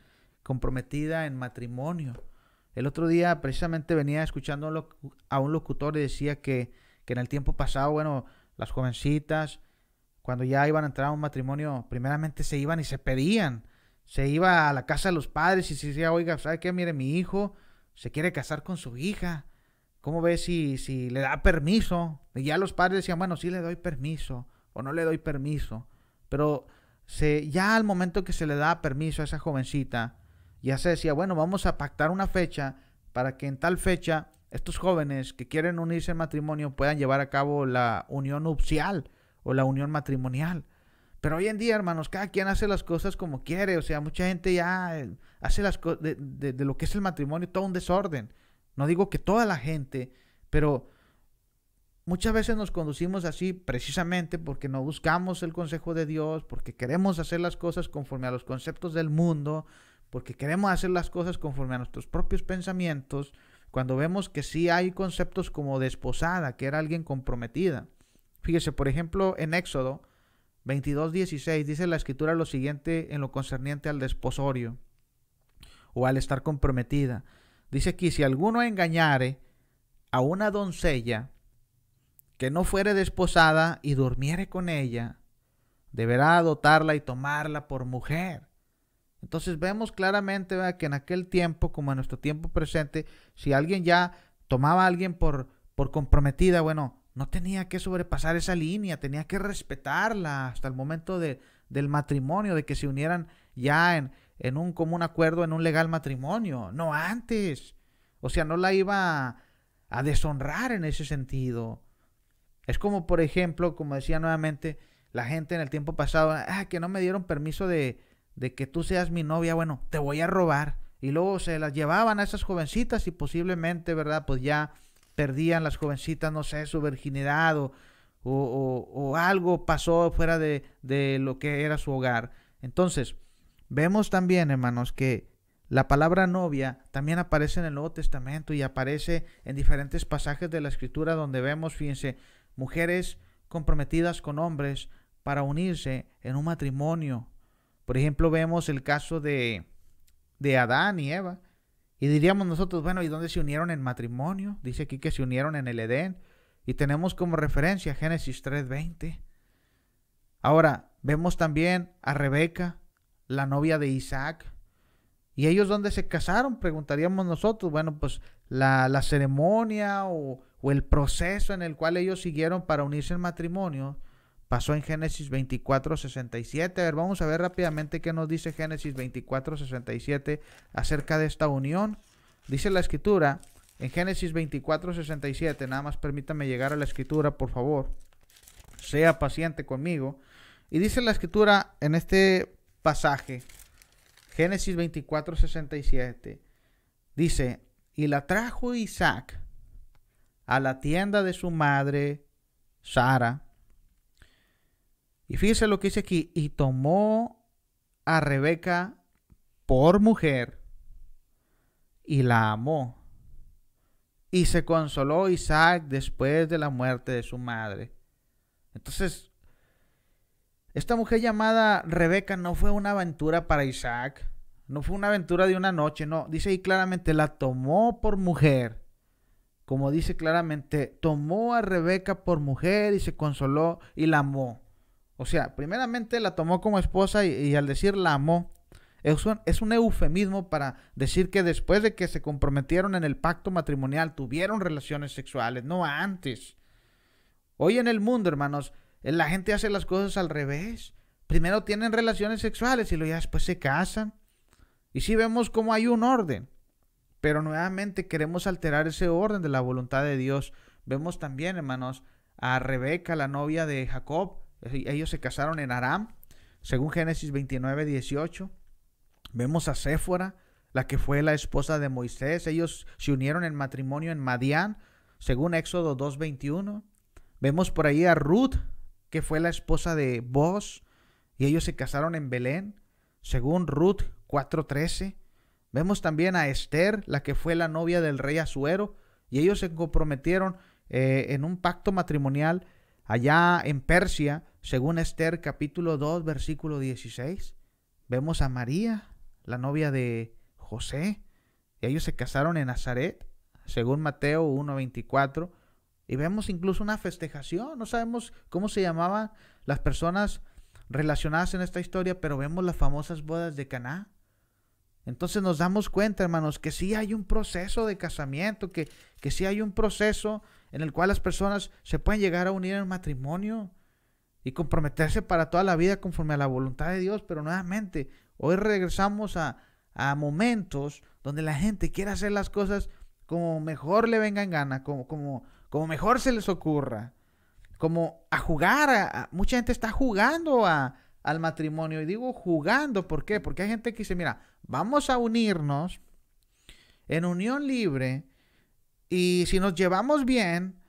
en matrimonio. El otro día precisamente venía escuchando a un locutor y decía que en el tiempo pasado, bueno, las jovencitas, cuando ya iban a entrar a un matrimonio, primeramente se iban y se pedían. Se iba a la casa de los padres y se decía: oiga, ¿sabe qué? Mire, mi hijo se quiere casar con su hija. ¿Cómo ve si le da permiso? Y ya los padres decían: bueno, sí le doy permiso o no le doy permiso. Pero ya al momento que se le da permiso a esa jovencita, ya se decía: bueno, vamos a pactar una fecha para que en tal fecha estos jóvenes que quieren unirse en matrimonio puedan llevar a cabo la unión nupcial o la unión matrimonial. Pero hoy en día, hermanos, cada quien hace las cosas como quiere. O sea, mucha gente ya hace las cosas de lo que es el matrimonio todo un desorden. No digo que toda la gente, pero muchas veces nos conducimos así precisamente porque no buscamos el consejo de Dios, porque queremos hacer las cosas conforme a los conceptos del mundo, porque queremos hacer las cosas conforme a nuestros propios pensamientos, cuando vemos que sí hay conceptos como desposada, que era alguien comprometida. Fíjese, por ejemplo, en Éxodo 22:16 dice la Escritura lo siguiente en lo concerniente al desposorio o al estar comprometida. Dice aquí: si alguno engañare a una doncella que no fuere desposada y durmiere con ella, deberá adoptarla y tomarla por mujer. Entonces vemos claramente, ¿verdad?, que en aquel tiempo, como en nuestro tiempo presente, si alguien ya tomaba a alguien por comprometida, bueno, no tenía que sobrepasar esa línea, tenía que respetarla hasta el momento del matrimonio, de que se unieran ya en un común acuerdo, en un legal matrimonio, no antes. O sea, no la iba a deshonrar en ese sentido. Es como, por ejemplo, como decía nuevamente, la gente en el tiempo pasado: que no me dieron permiso de que tú seas mi novia, bueno, te voy a robar. Y luego se las llevaban a esas jovencitas y posiblemente, ¿verdad?, pues ya perdían las jovencitas, no sé, su virginidad o algo pasó fuera de lo que era su hogar. Entonces, vemos también, hermanos, que la palabra novia también aparece en el Nuevo Testamento y aparece en diferentes pasajes de la Escritura donde vemos, fíjense, mujeres comprometidas con hombres para unirse en un matrimonio. Por ejemplo, vemos el caso de Adán y Eva. Y diríamos nosotros: bueno, ¿y dónde se unieron en matrimonio? Dice aquí que se unieron en el Edén. Y tenemos como referencia Génesis 3:20. Ahora, vemos también a Rebeca, la novia de Isaac. ¿Y ellos dónde se casaron?, preguntaríamos nosotros. Bueno, pues la ceremonia o el proceso en el cual ellos siguieron para unirse en matrimonio pasó en Génesis 24:67. A ver, vamos a ver rápidamente qué nos dice Génesis 24:67 acerca de esta unión. Dice la escritura en Génesis 24:67, nada más permítame llegar a la escritura, por favor. Sea paciente conmigo. Y dice la escritura en este pasaje, Génesis 24:67, dice, y la trajo Isaac a la tienda de su madre Sara. Y fíjese lo que dice aquí, y tomó a Rebeca por mujer y la amó. Y se consoló Isaac después de la muerte de su madre. Entonces, esta mujer llamada Rebeca no fue una aventura para Isaac, no fue una aventura de una noche, no. Dice ahí claramente, la tomó por mujer. Como dice claramente, tomó a Rebeca por mujer y se consoló y la amó. O sea, primeramente la tomó como esposa y al decir la amó, es un eufemismo para decir que después de que se comprometieron en el pacto matrimonial, tuvieron relaciones sexuales, no antes. Hoy en el mundo, hermanos, la gente hace las cosas al revés. Primero tienen relaciones sexuales y luego ya después se casan. Y sí vemos cómo hay un orden. Pero nuevamente queremos alterar ese orden de la voluntad de Dios. Vemos también, hermanos, a Rebeca, la novia de Jacob. Ellos se casaron en Aram, según Génesis 29:18. Vemos a Séfora, la que fue la esposa de Moisés. Ellos se unieron en matrimonio en Madián, según Éxodo 2:21. Vemos por ahí a Ruth, que fue la esposa de Boaz, y ellos se casaron en Belén, según Ruth 4:13. Vemos también a Esther, la que fue la novia del rey Asuero, y ellos se comprometieron en un pacto matrimonial allá en Persia, según Esther capítulo 2, versículo 16. Vemos a María, la novia de José, y ellos se casaron en Nazaret, según Mateo 1:24. Y vemos incluso una festejación, no sabemos cómo se llamaban las personas relacionadas en esta historia, pero vemos las famosas bodas de Caná. Entonces nos damos cuenta, hermanos, que sí hay un proceso de casamiento, que sí hay un proceso en el cual las personas se pueden llegar a unir en matrimonio y comprometerse para toda la vida conforme a la voluntad de Dios. Pero nuevamente, hoy regresamos a momentos donde la gente quiere hacer las cosas como mejor le venga en gana, como mejor se les ocurra, como a jugar. Mucha gente está jugando al matrimonio. Y digo jugando, ¿por qué? Porque hay gente que dice, mira, vamos a unirnos en unión libre y si nos llevamos bien,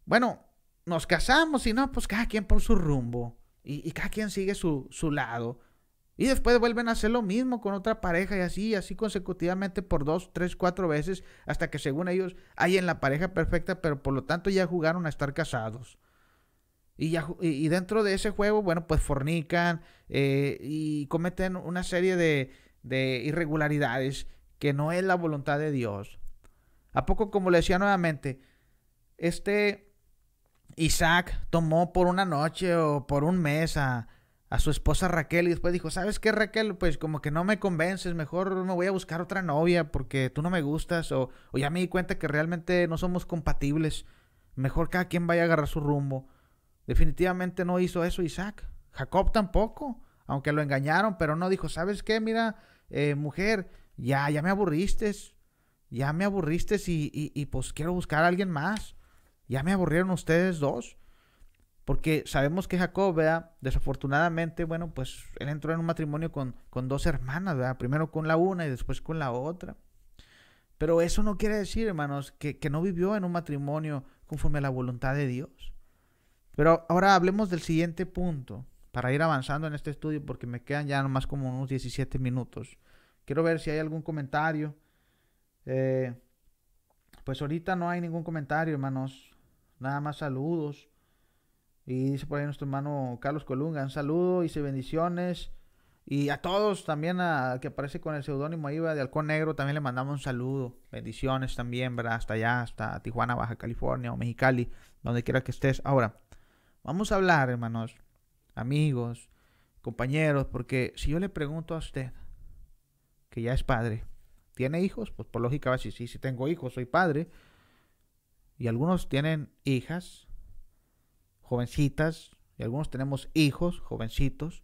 bueno, nos casamos, y no, pues cada quien por su rumbo y cada quien sigue su lado. Y después vuelven a hacer lo mismo con otra pareja y así consecutivamente por 2, 3, 4 veces hasta que según ellos hay en la pareja perfecta, pero por lo tanto ya jugaron a estar casados. Y dentro de ese juego, bueno, pues fornican y cometen una serie de irregularidades que no es la voluntad de Dios. ¿A poco, como le decía nuevamente, Isaac tomó por una noche o por un mes a su esposa Raquel y después dijo, ¿sabes qué, Raquel? Pues como que no me convences, mejor me voy a buscar otra novia porque tú no me gustas, o ya me di cuenta que realmente no somos compatibles, mejor cada quien vaya a agarrar su rumbo. Definitivamente no hizo eso Isaac. Jacob tampoco, aunque lo engañaron, pero no dijo, ¿sabes qué? Mira, mujer, ya me aburriste, y pues quiero buscar a alguien más. Ya me aburrieron ustedes dos. Porque sabemos que Jacob, ¿verdad? Desafortunadamente, bueno, pues él entró en un matrimonio con 2 hermanas, ¿verdad? Primero con la una y después con la otra. Pero eso no quiere decir, hermanos, que no vivió en un matrimonio conforme a la voluntad de Dios. Pero ahora hablemos del siguiente punto, para ir avanzando en este estudio, porque me quedan ya nomás como unos 17 minutos. Quiero ver si hay algún comentario. Pues ahorita no hay ningún comentario, hermanos. Nada más saludos. Y dice por ahí nuestro hermano Carlos Colunga, un saludo y bendiciones. Y a todos también, a que aparece con el seudónimo ahí de Halcón Negro, también le mandamos un saludo. Bendiciones también, ¿verdad? Hasta allá, hasta Tijuana, Baja California o Mexicali, donde quiera que estés. Ahora, vamos a hablar, hermanos, amigos, compañeros, porque si yo le pregunto a usted, que ya es padre, ¿tiene hijos? Pues por lógica va a decir, sí tengo hijos, soy padre. Y algunos tienen hijas jovencitas, y algunos tenemos hijos jovencitos.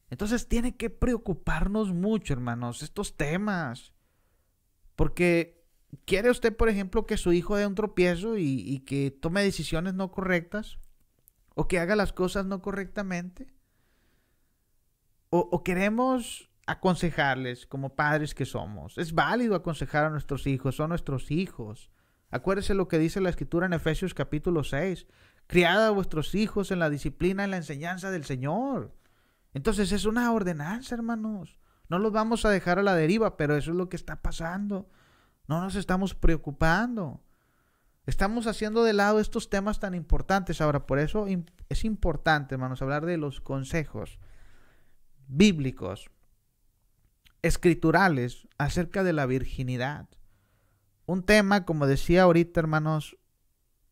Entonces tiene que preocuparnos mucho, hermanos, estos temas, porque ¿Quiere usted, por ejemplo, que su hijo dé un tropiezo y que tome decisiones no correctas? ¿O que haga las cosas no correctamente? ¿O queremos aconsejarles como padres que somos? Es válido aconsejar a nuestros hijos, son nuestros hijos. Acuérdese lo que dice la Escritura en Efesios capítulo 6. Criad a vuestros hijos en la disciplina, en la enseñanza del Señor. Entonces es una ordenanza, hermanos. No los vamos a dejar a la deriva, pero eso es lo que está pasando. No nos estamos preocupando. Estamos haciendo de lado estos temas tan importantes. Ahora, por eso es importante, hermanos, hablar de los consejos bíblicos, escriturales, acerca de la virginidad. Un tema, como decía ahorita, hermanos,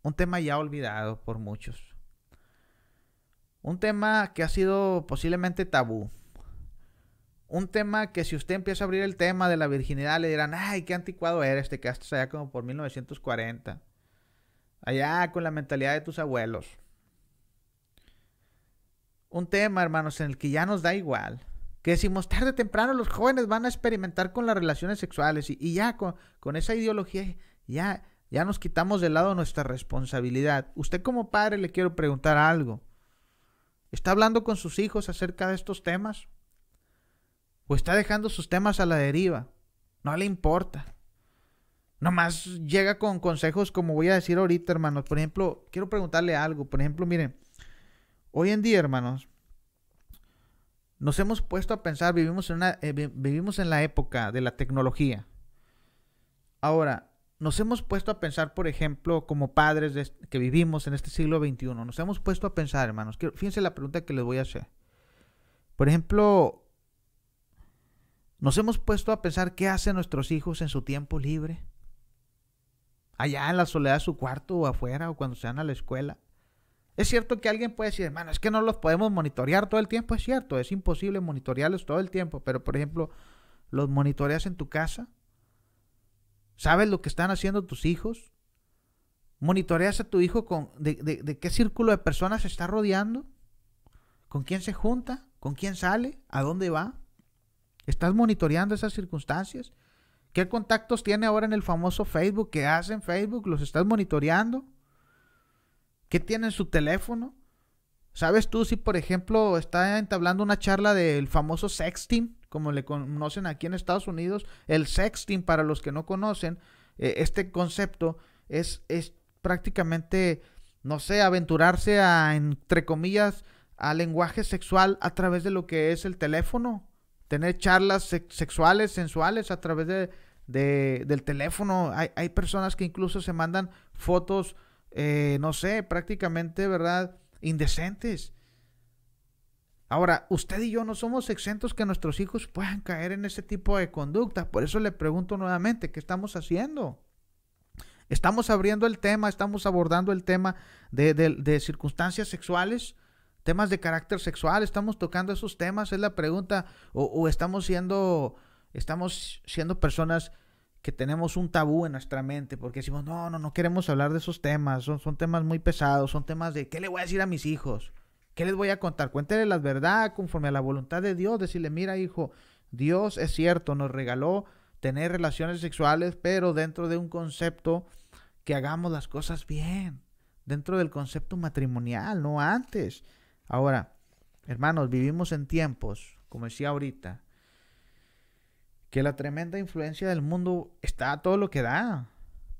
un tema ya olvidado por muchos. Un tema que ha sido posiblemente tabú. Un tema que si usted empieza a abrir el tema de la virginidad, le dirán, ay, qué anticuado eres, te quedaste allá como por 1940. Allá con la mentalidad de tus abuelos. Un tema, hermanos, en el que ya nos da igual. Que decimos, tarde o temprano los jóvenes van a experimentar con las relaciones sexuales. Y ya con esa ideología, ya nos quitamos de lado nuestra responsabilidad. Usted como padre le quiero preguntar algo. ¿Está hablando con sus hijos acerca de estos temas? ¿O está dejando sus temas a la deriva? No le importa. Nomás llega con consejos como voy a decir ahorita, hermanos. Por ejemplo, quiero preguntarle algo. Por ejemplo, miren, hoy en día, hermanos, nos hemos puesto a pensar, vivimos en la época de la tecnología. Ahora, nos hemos puesto a pensar, por ejemplo, como padres que vivimos en este siglo XXI, nos hemos puesto a pensar, hermanos, fíjense la pregunta que les voy a hacer. Por ejemplo, nos hemos puesto a pensar qué hacen nuestros hijos en su tiempo libre. Allá en la soledad de su cuarto o afuera o cuando se van a la escuela. Es cierto que alguien puede decir, hermano, es que no los podemos monitorear todo el tiempo. Es cierto, es imposible monitorearlos todo el tiempo. Pero, por ejemplo, ¿los monitoreas en tu casa? ¿Sabes lo que están haciendo tus hijos? ¿Monitoreas a tu hijo de qué círculo de personas se está rodeando? ¿Con quién se junta? ¿Con quién sale? ¿A dónde va? ¿Estás monitoreando esas circunstancias? ¿Qué contactos tiene ahora en el famoso Facebook? ¿Qué hace en Facebook? ¿Los estás monitoreando? ¿Qué tiene en su teléfono? ¿Sabes tú si, por ejemplo, está entablando una charla del famoso sexting, como le conocen aquí en Estados Unidos? El sexting, para los que no conocen, este concepto es prácticamente, no sé, aventurarse a, entre comillas, a lenguaje sexual a través de lo que es el teléfono. Tener charlas sexuales, sensuales a través del teléfono. Hay personas que incluso se mandan fotos, no sé, prácticamente, ¿verdad?, indecentes. Ahora, usted y yo no somos exentos que nuestros hijos puedan caer en ese tipo de conducta. Por eso le pregunto nuevamente, ¿qué estamos haciendo? ¿Estamos abriendo el tema? ¿Estamos abordando el tema de circunstancias sexuales? ¿Temas de carácter sexual? ¿Estamos tocando esos temas? Es la pregunta. ¿O estamos siendo personas que tenemos un tabú en nuestra mente? Porque decimos, no queremos hablar de esos temas. Son temas muy pesados. Son temas de, ¿qué le voy a decir a mis hijos? ¿Qué les voy a contar? Cuéntele la verdad conforme a la voluntad de Dios. Decirle, mira, hijo, Dios es cierto, nos regaló tener relaciones sexuales, pero dentro de un concepto que hagamos las cosas bien. Dentro del concepto matrimonial, no antes. Ahora, hermanos, vivimos en tiempos, como decía ahorita, que la tremenda influencia del mundo está a todo lo que da.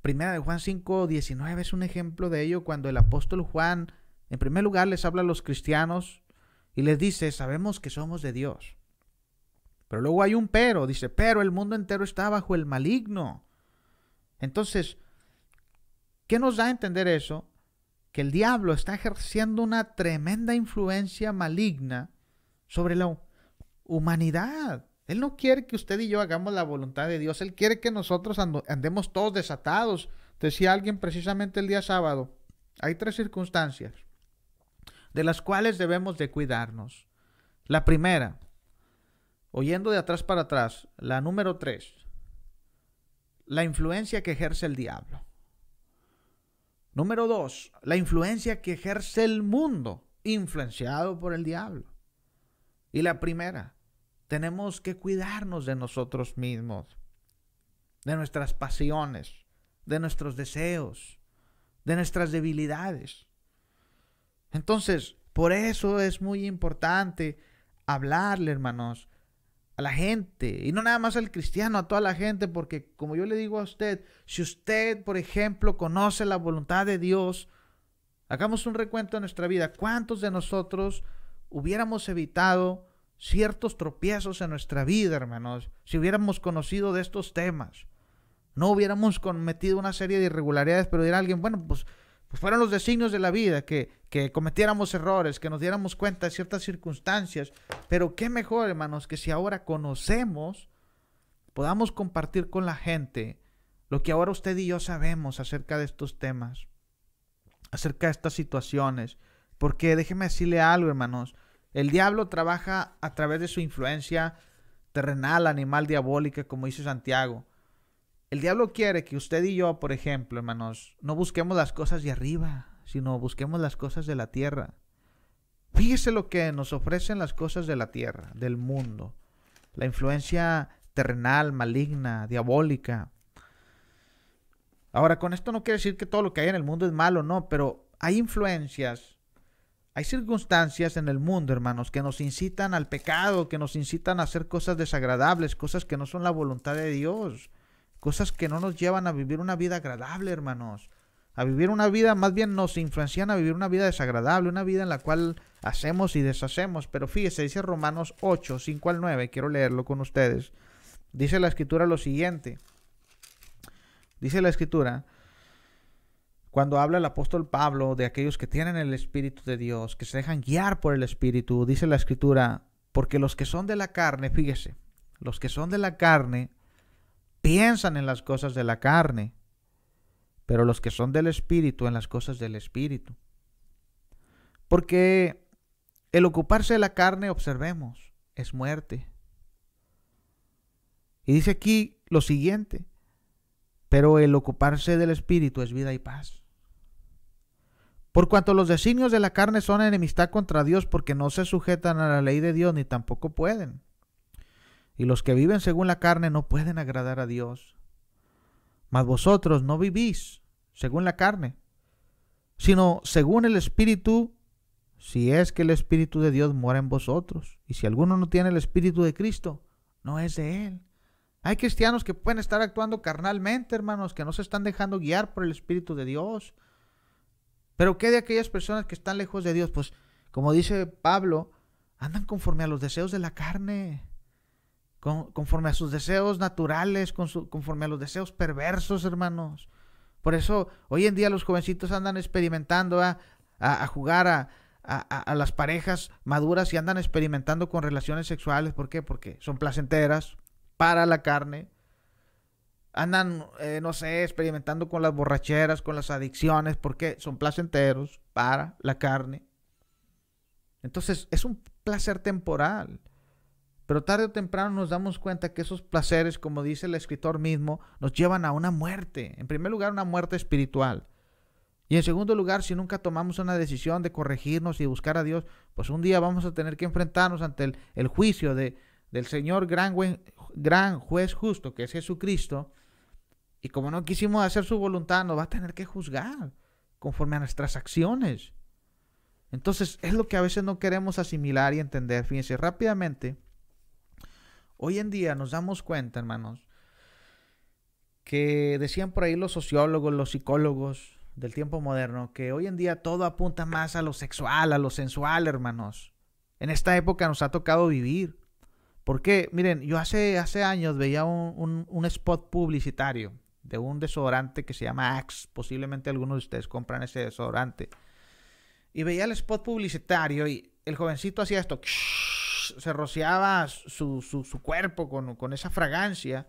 Primera de Juan 5:19 es un ejemplo de ello, cuando el apóstol Juan, en primer lugar, les habla a los cristianos y les dice, sabemos que somos de Dios. Pero luego hay un pero, dice, pero el mundo entero está bajo el maligno. Entonces, ¿qué nos da a entender eso? Que el diablo está ejerciendo una tremenda influencia maligna sobre la humanidad. Él no quiere que usted y yo hagamos la voluntad de Dios. Él quiere que nosotros andemos todos desatados. Decía alguien precisamente el día sábado, hay 3 circunstancias de las cuales debemos de cuidarnos. La primera, oyendo de atrás para atrás, la número 3, la influencia que ejerce el diablo. Número 2, la influencia que ejerce el mundo, influenciado por el diablo. Y la primera, tenemos que cuidarnos de nosotros mismos. de nuestras pasiones, de nuestros deseos, de nuestras debilidades. Entonces, por eso es muy importante hablarle, hermanos, a la gente, y no nada más al cristiano, a toda la gente, porque como yo le digo a usted, si usted, por ejemplo, conoce la voluntad de Dios, hagamos un recuento de nuestra vida. ¿Cuántos de nosotros hubiéramos evitado ciertos tropiezos en nuestra vida, hermanos, si hubiéramos conocido de estos temas? No hubiéramos cometido una serie de irregularidades, pero dirá alguien, bueno, pues fueron los designios de la vida, que cometiéramos errores, que nos diéramos cuenta de ciertas circunstancias. Pero qué mejor, hermanos, que si ahora conocemos, podamos compartir con la gente lo que ahora usted y yo sabemos acerca de estos temas, acerca de estas situaciones. Porque déjeme decirle algo, hermanos, el diablo trabaja a través de su influencia terrenal, animal, diabólica, como dice Santiago. El diablo quiere que usted y yo, por ejemplo, hermanos, no busquemos las cosas de arriba, sino busquemos las cosas de la tierra. Fíjese lo que nos ofrecen las cosas de la tierra, del mundo. La influencia terrenal, maligna, diabólica. Ahora, con esto no quiere decir que todo lo que hay en el mundo es malo, no, pero hay influencias, hay circunstancias en el mundo, hermanos, que nos incitan al pecado, que nos incitan a hacer cosas desagradables, cosas que no son la voluntad de Dios. Cosas que no nos llevan a vivir una vida agradable, hermanos. A vivir una vida, más bien nos influencian a vivir una vida desagradable, una vida en la cual hacemos y deshacemos. Pero fíjese, dice Romanos 8, 5 al 9, quiero leerlo con ustedes. Dice la Escritura lo siguiente. Dice la Escritura, cuando habla el apóstol Pablo de aquellos que tienen el Espíritu de Dios, que se dejan guiar por el Espíritu, dice la Escritura, porque los que son de la carne, fíjese, los que son de la carne, piensan en las cosas de la carne, pero los que son del Espíritu en las cosas del Espíritu. Porque el ocuparse de la carne, observemos, es muerte. Y dice aquí lo siguiente, pero el ocuparse del Espíritu es vida y paz. Por cuanto los designios de la carne son enemistad contra Dios, porque no se sujetan a la ley de Dios, ni tampoco pueden. Y los que viven según la carne no pueden agradar a Dios. Mas vosotros no vivís según la carne, sino según el Espíritu, si es que el Espíritu de Dios mora en vosotros. Y si alguno no tiene el Espíritu de Cristo, no es de Él. Hay cristianos que pueden estar actuando carnalmente, hermanos, que no se están dejando guiar por el Espíritu de Dios. Pero ¿qué de aquellas personas que están lejos de Dios? Pues, como dice Pablo, andan conforme a los deseos de la carne, conforme a sus deseos naturales, conforme a los deseos perversos, hermanos. Por eso hoy en día los jovencitos andan experimentando a jugar a las parejas maduras y andan experimentando con relaciones sexuales. ¿Por qué? Porque son placenteras para la carne. Andan, no sé, experimentando con las borracheras, con las adicciones, porque son placenteros para la carne. Entonces es un placer temporal. Pero tarde o temprano nos damos cuenta que esos placeres, como dice el escritor mismo, nos llevan a una muerte. En primer lugar, una muerte espiritual. Y en segundo lugar, si nunca tomamos una decisión de corregirnos y buscar a Dios, pues un día vamos a tener que enfrentarnos ante el juicio del Señor gran juez justo, que es Jesucristo. Y como no quisimos hacer su voluntad, nos va a tener que juzgar conforme a nuestras acciones. Entonces, es lo que a veces no queremos asimilar y entender. Fíjense, rápidamente. Hoy en día nos damos cuenta, hermanos, que decían por ahí los sociólogos, los psicólogos del tiempo moderno, que hoy en día todo apunta más a lo sexual, a lo sensual, hermanos. En esta época nos ha tocado vivir. Porque, miren, yo hace años veía un spot publicitario de un desodorante que se llama Axe. Posiblemente algunos de ustedes compran ese desodorante. Y veía el spot publicitario y el jovencito hacía esto. Se rociaba su cuerpo con esa fragancia.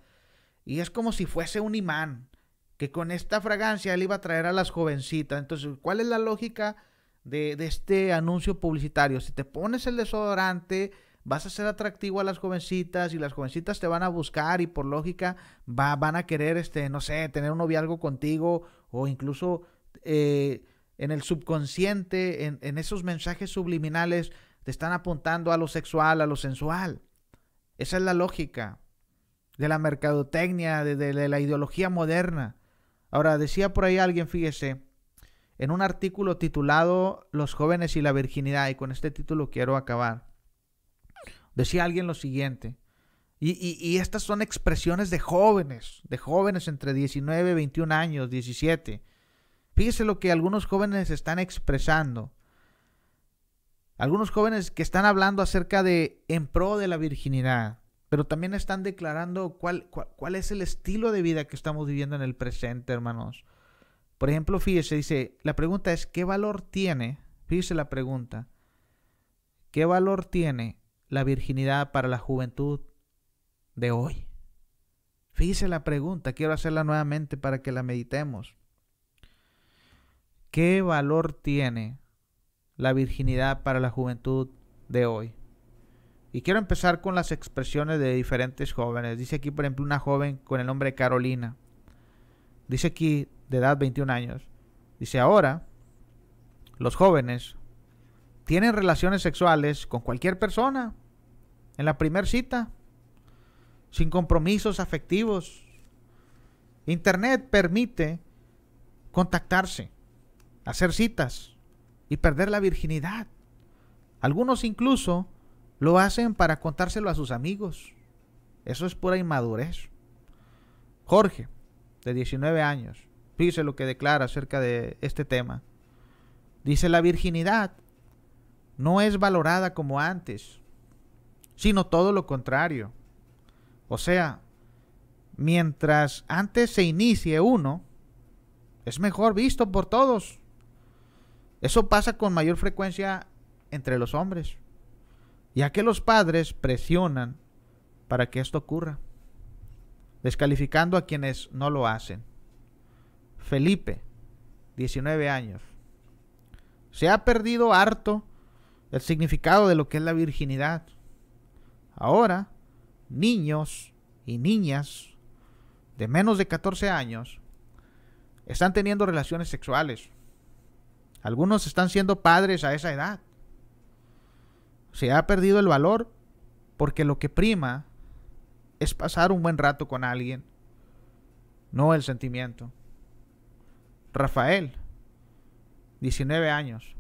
Y es como si fuese un imán, que con esta fragancia él iba a traer a las jovencitas. Entonces, ¿cuál es la lógica de este anuncio publicitario? Si te pones el desodorante, vas a ser atractivo a las jovencitas y las jovencitas te van a buscar y por lógica van a querer, no sé, tener un noviazgo contigo, o incluso en el subconsciente, en esos mensajes subliminales, te están apuntando a lo sexual, a lo sensual. Esa es la lógica. de la mercadotecnia, de la ideología moderna. Ahora, decía por ahí alguien, fíjese, en un artículo titulado Los jóvenes y la virginidad, y con este título quiero acabar. Decía alguien lo siguiente, y estas son expresiones de jóvenes entre 19, 21 años, 17. Fíjese lo que algunos jóvenes están expresando. Algunos jóvenes que están hablando acerca de en pro de la virginidad, pero también están declarando cuál es el estilo de vida que estamos viviendo en el presente, hermanos. Por ejemplo, fíjese, dice, la pregunta es, ¿qué valor tiene? Fíjese la pregunta. ¿Qué valor tiene la virginidad para la juventud de hoy? Fíjese la pregunta, quiero hacerla nuevamente para que la meditemos. ¿Qué valor tiene la virginidad para la juventud de hoy? Y quiero empezar con las expresiones de diferentes jóvenes. Dice aquí, por ejemplo, una joven con el nombre de Carolina. Dice aquí, de edad 21 años. Dice, ahora, los jóvenes tienen relaciones sexuales con cualquier persona en la primera cita, sin compromisos afectivos. Internet permite contactarse, hacer citas y perder la virginidad. Algunos incluso lo hacen para contárselo a sus amigos. Eso es pura inmadurez. Jorge, de 19 años, fíjese lo que declara acerca de este tema. Dice, la virginidad no es valorada como antes, sino todo lo contrario. O sea, mientras antes se inicie uno, es mejor visto por todos. Eso pasa con mayor frecuencia entre los hombres, ya que los padres presionan para que esto ocurra, descalificando a quienes no lo hacen. Felipe, 19 años. Se ha perdido harto el significado de lo que es la virginidad. Ahora, niños y niñas de menos de 14 años están teniendo relaciones sexuales. Algunos están siendo padres a esa edad. Se ha perdido el valor porque lo que prima es pasar un buen rato con alguien, no el sentimiento. Rafael, 19 años.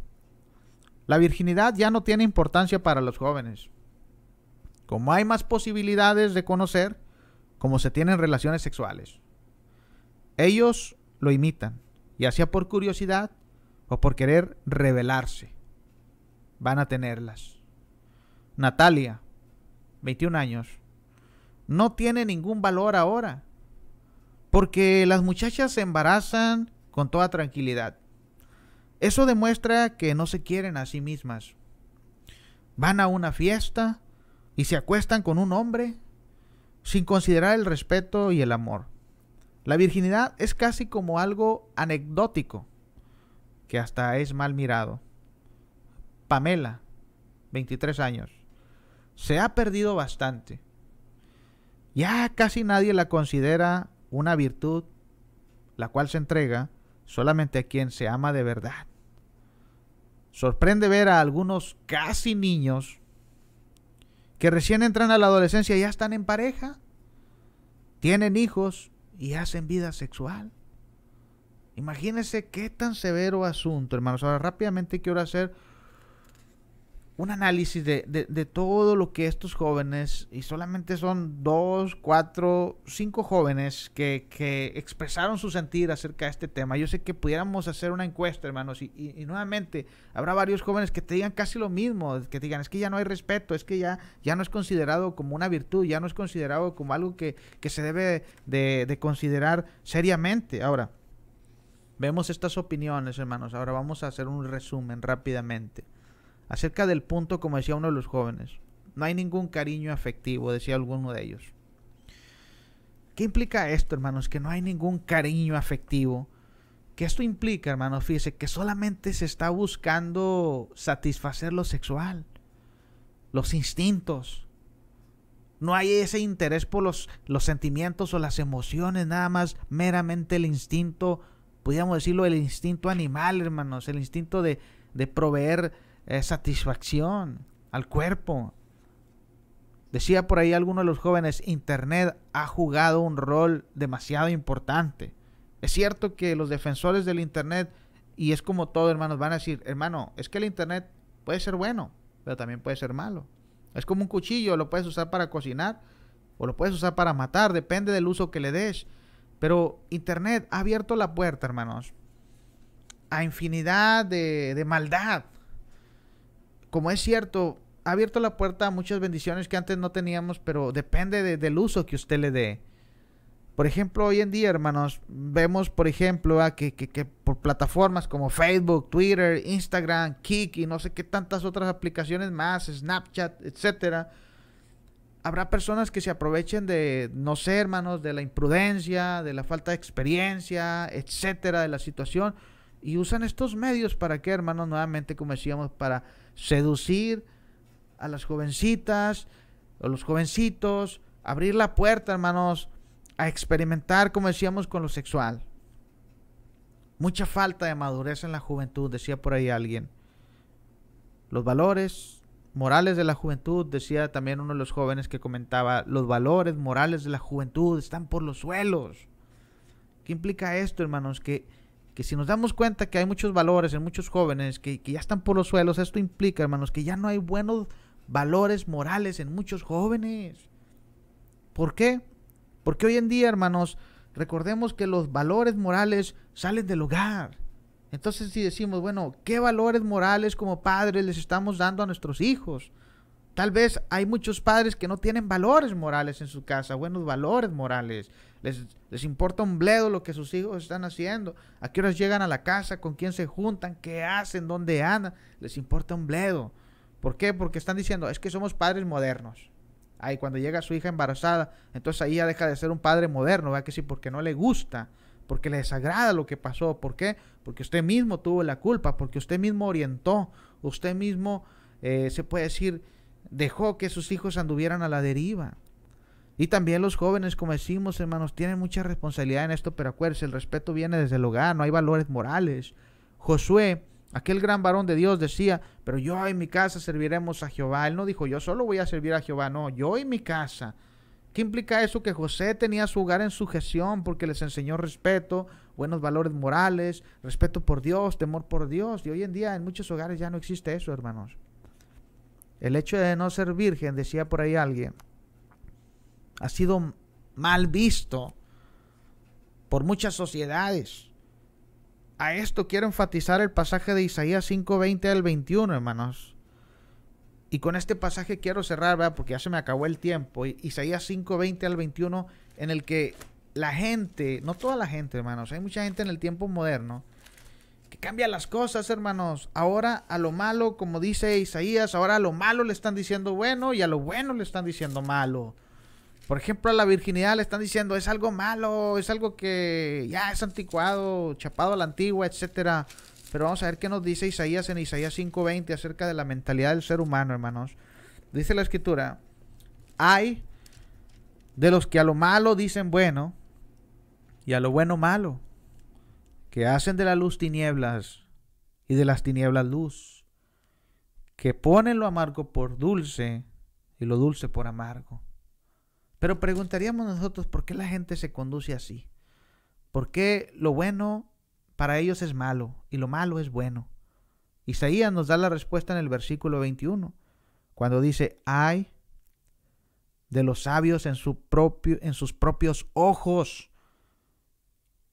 La virginidad ya no tiene importancia para los jóvenes. Como hay más posibilidades de conocer cómo se tienen relaciones sexuales, ellos lo imitan, ya sea por curiosidad o por querer revelarse. Van a tenerlas. Natalia, 21 años. No tiene ningún valor ahora, porque las muchachas se embarazan con toda tranquilidad. Eso demuestra que no se quieren a sí mismas. Van a una fiesta y se acuestan con un hombre sin considerar el respeto y el amor. La virginidad es casi como algo anecdótico, que hasta es mal mirado. Pamela, 23 años. Se ha perdido bastante. Ya casi nadie la considera una virtud, la cual se entrega solamente a quien se ama de verdad. Sorprende ver a algunos casi niños que recién entran a la adolescencia y ya están en pareja, tienen hijos y hacen vida sexual. Imagínense qué tan severo asunto, hermanos. Ahora rápidamente quiero hacer un análisis de todo lo que estos jóvenes, y solamente son 2, 4, 5 jóvenes que expresaron su sentir acerca de este tema. Yo sé que pudiéramos hacer una encuesta, hermanos, y nuevamente habrá varios jóvenes que te digan casi lo mismo, que te digan, es que ya no hay respeto, es que ya no es considerado como una virtud, ya no es considerado como algo que se debe de considerar seriamente. Ahora, vemos estas opiniones, hermanos. Ahora vamos a hacer un resumen rápidamente acerca del punto, como decía uno de los jóvenes. No hay ningún cariño afectivo, decía alguno de ellos. ¿Qué implica esto, hermanos? Que no hay ningún cariño afectivo. Que esto implica, hermanos, fíjese, que solamente se está buscando satisfacer lo sexual, los instintos. No hay ese interés por los sentimientos o las emociones, nada más meramente el instinto, podríamos decirlo, el instinto animal, hermanos, el instinto de proveer satisfacción al cuerpo. Decía por ahí alguno de los jóvenes, Internet ha jugado un rol demasiado importante. Es cierto que los defensores del Internet, y es como todo, hermanos, van a decir, hermano, es que el Internet puede ser bueno, pero también puede ser malo. Es como un cuchillo, lo puedes usar para cocinar o lo puedes usar para matar, depende del uso que le des. Pero Internet ha abierto la puerta, hermanos, a infinidad de maldad. Como es cierto, ha abierto la puerta a muchas bendiciones que antes no teníamos, pero depende del uso que usted le dé. Por ejemplo, hoy en día, hermanos, vemos, por ejemplo, que por plataformas como Facebook, Twitter, Instagram, Kik y no sé qué tantas otras aplicaciones más, Snapchat, etcétera, habrá personas que se aprovechen de, no sé, hermanos, de la imprudencia, de la falta de experiencia, etcétera, de la situación, y usan estos medios para qué, hermanos, nuevamente, como decíamos, para seducir a las jovencitas o los jovencitos, abrir la puerta, hermanos, a experimentar, como decíamos, con lo sexual. Mucha falta de madurez en la juventud, decía por ahí alguien. Los valores morales de la juventud, decía también uno de los jóvenes que comentaba, los valores morales de la juventud están por los suelos. ¿Qué implica esto, hermanos? Que si nos damos cuenta que hay muchos valores en muchos jóvenes que ya están por los suelos, esto implica, hermanos, que ya no hay buenos valores morales en muchos jóvenes. ¿Por qué? Porque hoy en día, hermanos, recordemos que los valores morales salen del hogar. Entonces, si decimos, bueno, ¿qué valores morales como padres les estamos dando a nuestros hijos? Tal vez hay muchos padres que no tienen valores morales en su casa, buenos valores morales. Les importa un bledo lo que sus hijos están haciendo, a qué horas llegan a la casa, con quién se juntan, qué hacen, dónde andan. Les importa un bledo. ¿Por qué? Porque están diciendo, es que somos padres modernos. Ahí cuando llega su hija embarazada, entonces ahí ya deja de ser un padre moderno, ¿verdad que sí? Porque no le gusta, porque le desagrada lo que pasó. ¿Por qué? Porque usted mismo tuvo la culpa, porque usted mismo orientó, usted mismo, se puede decir, dejó que sus hijos anduvieran a la deriva. Y también los jóvenes, como decimos, hermanos, tienen mucha responsabilidad en esto, pero acuérdense, el respeto viene desde el hogar, no hay valores morales. Josué, aquel gran varón de Dios, decía, pero yo y mi casa serviremos a Jehová. Él no dijo, yo solo voy a servir a Jehová, no, yo y mi casa. ¿Qué implica eso? Que José tenía su hogar en sujeción porque les enseñó respeto, buenos valores morales, respeto por Dios, temor por Dios. Y hoy en día en muchos hogares ya no existe eso, hermanos. El hecho de no ser virgen, decía por ahí alguien, ha sido mal visto por muchas sociedades. A esto quiero enfatizar el pasaje de Isaías 5:20 al 21, hermanos. Y con este pasaje quiero cerrar, ¿verdad? Porque ya se me acabó el tiempo. Isaías 5:20 al 21, en el que la gente, no toda la gente, hermanos, hay mucha gente en el tiempo moderno que cambia las cosas, hermanos. Ahora a lo malo, como dice Isaías, ahora a lo malo le están diciendo bueno y a lo bueno le están diciendo malo. Por ejemplo, a la virginidad le están diciendo es algo malo, es algo que ya es anticuado, chapado a la antigua, etcétera. Pero vamos a ver qué nos dice Isaías en Isaías 5:20 acerca de la mentalidad del ser humano, hermanos. Dice la escritura, hay de los que a lo malo dicen bueno y a lo bueno malo, que hacen de la luz tinieblas y de las tinieblas luz, que ponen lo amargo por dulce y lo dulce por amargo. Pero preguntaríamos nosotros, ¿por qué la gente se conduce así? ¿Por qué lo bueno para ellos es malo y lo malo es bueno? Isaías nos da la respuesta en el versículo 21, cuando dice, ay de los sabios en sus propios ojos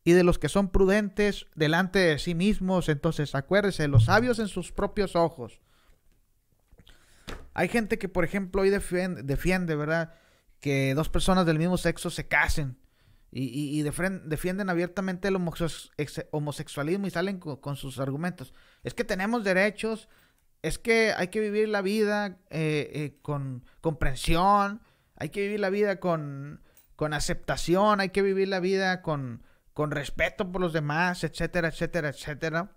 y de los que son prudentes delante de sí mismos. Entonces, acuérdense, los sabios en sus propios ojos. Hay gente que, por ejemplo, hoy defiende, ¿verdad?, que dos personas del mismo sexo se casen y defienden abiertamente el homosexualismo y salen con sus argumentos. Es que tenemos derechos, es que hay que vivir la vida con comprensión, hay que vivir la vida con aceptación, hay que vivir la vida con respeto por los demás, etcétera, etcétera, etcétera.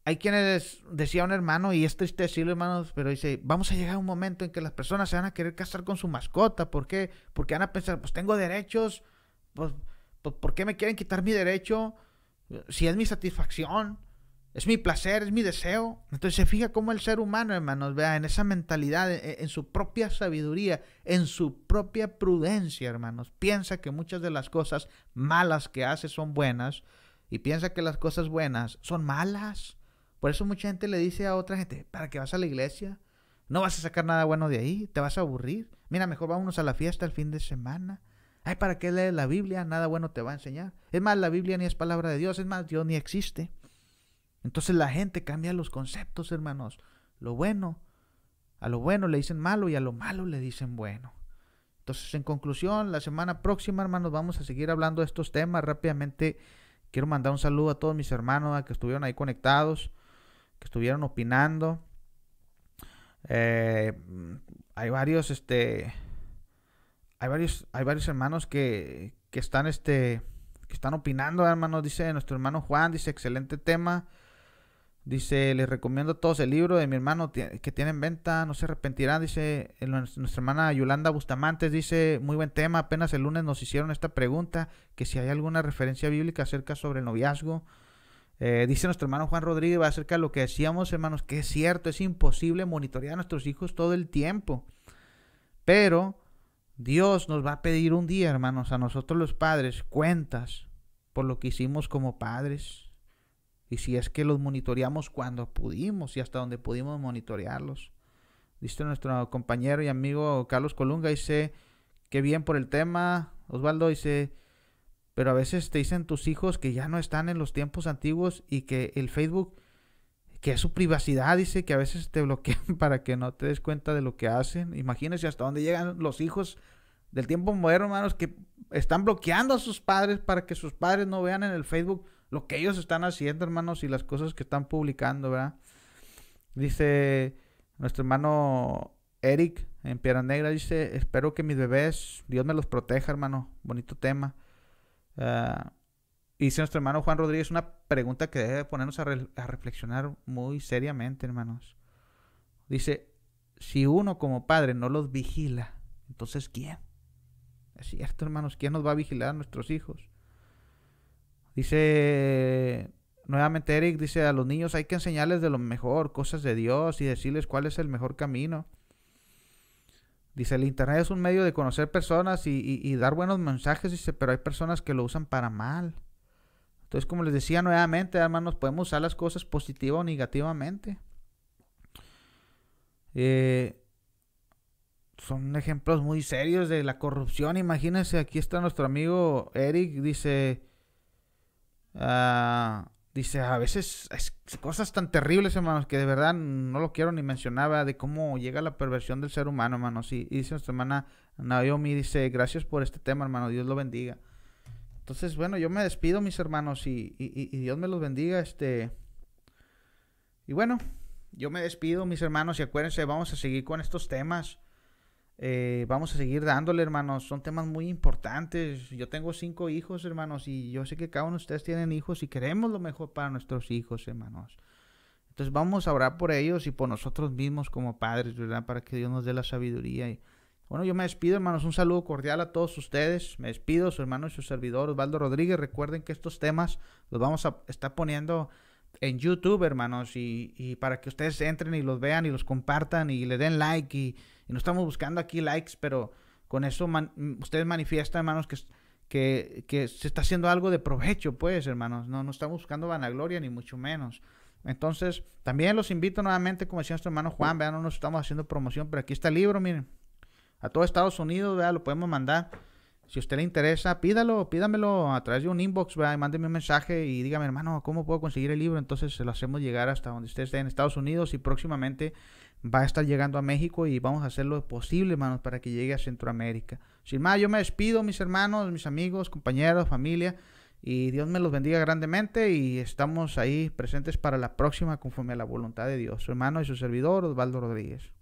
Hay quienes, decía un hermano, y es triste decirlo, hermanos, pero dice, vamos a llegar a un momento en que las personas se van a querer casar con su mascota. ¿Por qué? Porque van a pensar, pues tengo derechos, pues ¿por qué me quieren quitar mi derecho? Si es mi satisfacción. es mi placer, es mi deseo. Entonces se fija cómo el ser humano, hermanos, vea, en esa mentalidad, en su propia sabiduría, en su propia prudencia, hermanos, piensa que muchas de las cosas malas que hace son buenas y piensa que las cosas buenas son malas. Por eso mucha gente le dice a otra gente, ¿para qué vas a la iglesia? No vas a sacar nada bueno de ahí, te vas a aburrir. Mira, mejor vámonos a la fiesta el fin de semana. Ay, ¿para qué lees la Biblia? Nada bueno te va a enseñar. Es más, la Biblia ni es palabra de Dios, es más, Dios ni existe. Entonces la gente cambia los conceptos, hermanos. Lo bueno, a lo bueno le dicen malo y a lo malo le dicen bueno. Entonces, en conclusión, la semana próxima, hermanos, vamos a seguir hablando de estos temas. Rápidamente quiero mandar un saludo a todos mis hermanos que estuvieron ahí conectados, que estuvieron opinando. Hay varios, hay varios hermanos que están opinando, hermanos. Dice nuestro hermano Juan, dice, excelente tema. Dice, les recomiendo a todos el libro de mi hermano que tiene en venta, no se arrepentirán. Dice, nuestra hermana Yolanda Bustamantes, dice, muy buen tema, apenas el lunes nos hicieron esta pregunta, que si hay alguna referencia bíblica acerca sobre el noviazgo. Dice nuestro hermano Juan Rodríguez acerca de lo que decíamos, hermanos, que es cierto, es imposible monitorear a nuestros hijos todo el tiempo. Pero Dios nos va a pedir un día, hermanos, a nosotros los padres, cuentas por lo que hicimos como padres. Y si es que los monitoreamos cuando pudimos y hasta donde pudimos monitorearlos. Dice nuestro compañero y amigo Carlos Colunga, dice, qué bien por el tema. Osvaldo dice, pero a veces te dicen tus hijos que ya no están en los tiempos antiguos y que el Facebook, que es su privacidad, dice que a veces te bloquean para que no te des cuenta de lo que hacen. Imagínense hasta dónde llegan los hijos del tiempo moderno, hermanos, que están bloqueando a sus padres para que sus padres no vean en el Facebook lo que ellos están haciendo, hermanos, y las cosas que están publicando, ¿verdad? Dice nuestro hermano Eric en Piedra Negra, dice, espero que mis bebés, Dios me los proteja, hermano. Bonito tema. Dice nuestro hermano Juan Rodríguez, una pregunta que debe ponernos a reflexionar muy seriamente, hermanos. Dice, si uno como padre no los vigila, entonces ¿quién? Es cierto, hermanos, ¿quién nos va a vigilar a nuestros hijos? Dice nuevamente Eric, dice, a los niños hay que enseñarles de lo mejor, cosas de Dios y decirles cuál es el mejor camino. Dice, el internet es un medio de conocer personas y dar buenos mensajes, dice, pero hay personas que lo usan para mal. Entonces, como les decía nuevamente, hermanos, podemos usar las cosas positiva o negativamente. Son ejemplos muy serios de la corrupción. Imagínense, aquí está nuestro amigo Eric, dice, dice, a veces es cosas tan terribles, hermanos, que de verdad no lo quiero ni mencionar, de cómo llega la perversión del ser humano, hermanos. Y dice nuestra hermana Naomi, dice, gracias por este tema, hermano, Dios lo bendiga. Entonces, bueno, yo me despido, mis hermanos, y Dios me los bendiga, y bueno, yo me despido, mis hermanos, y acuérdense, vamos a seguir con estos temas. Vamos a seguir dándole, hermanos. Son temas muy importantes. Yo tengo 5 hijos, hermanos, y yo sé que cada uno de ustedes tienen hijos y queremos lo mejor para nuestros hijos, hermanos. Entonces vamos a orar por ellos y por nosotros mismos como padres, ¿verdad? Para que Dios nos dé la sabiduría. Y bueno, yo me despido, hermanos. Un saludo cordial a todos ustedes. Me despido, su hermano y su servidor Osvaldo Rodríguez. Recuerden que estos temas los vamos a estar poniendo en YouTube, hermanos, y para que ustedes entren y los vean y los compartan y le den like y no estamos buscando aquí likes, pero con eso ustedes manifiestan, hermanos, que se está haciendo algo de provecho, pues, hermanos. No estamos buscando vanagloria ni mucho menos. Entonces, también los invito nuevamente, como decía nuestro hermano Juan, vean, no nos estamos haciendo promoción, pero aquí está el libro, miren, a todo Estados Unidos, vean, lo podemos mandar. Si a usted le interesa, pídamelo a través de un inbox, ¿verdad? Y mándeme un mensaje y dígame, hermano, ¿cómo puedo conseguir el libro? Entonces se lo hacemos llegar hasta donde usted esté en Estados Unidos y próximamente va a estar llegando a México y vamos a hacer lo posible, hermanos, para que llegue a Centroamérica. Sin más, yo me despido, mis hermanos, mis amigos, compañeros, familia, y Dios me los bendiga grandemente y estamos ahí presentes para la próxima conforme a la voluntad de Dios. Su hermano y su servidor, Osvaldo Rodríguez.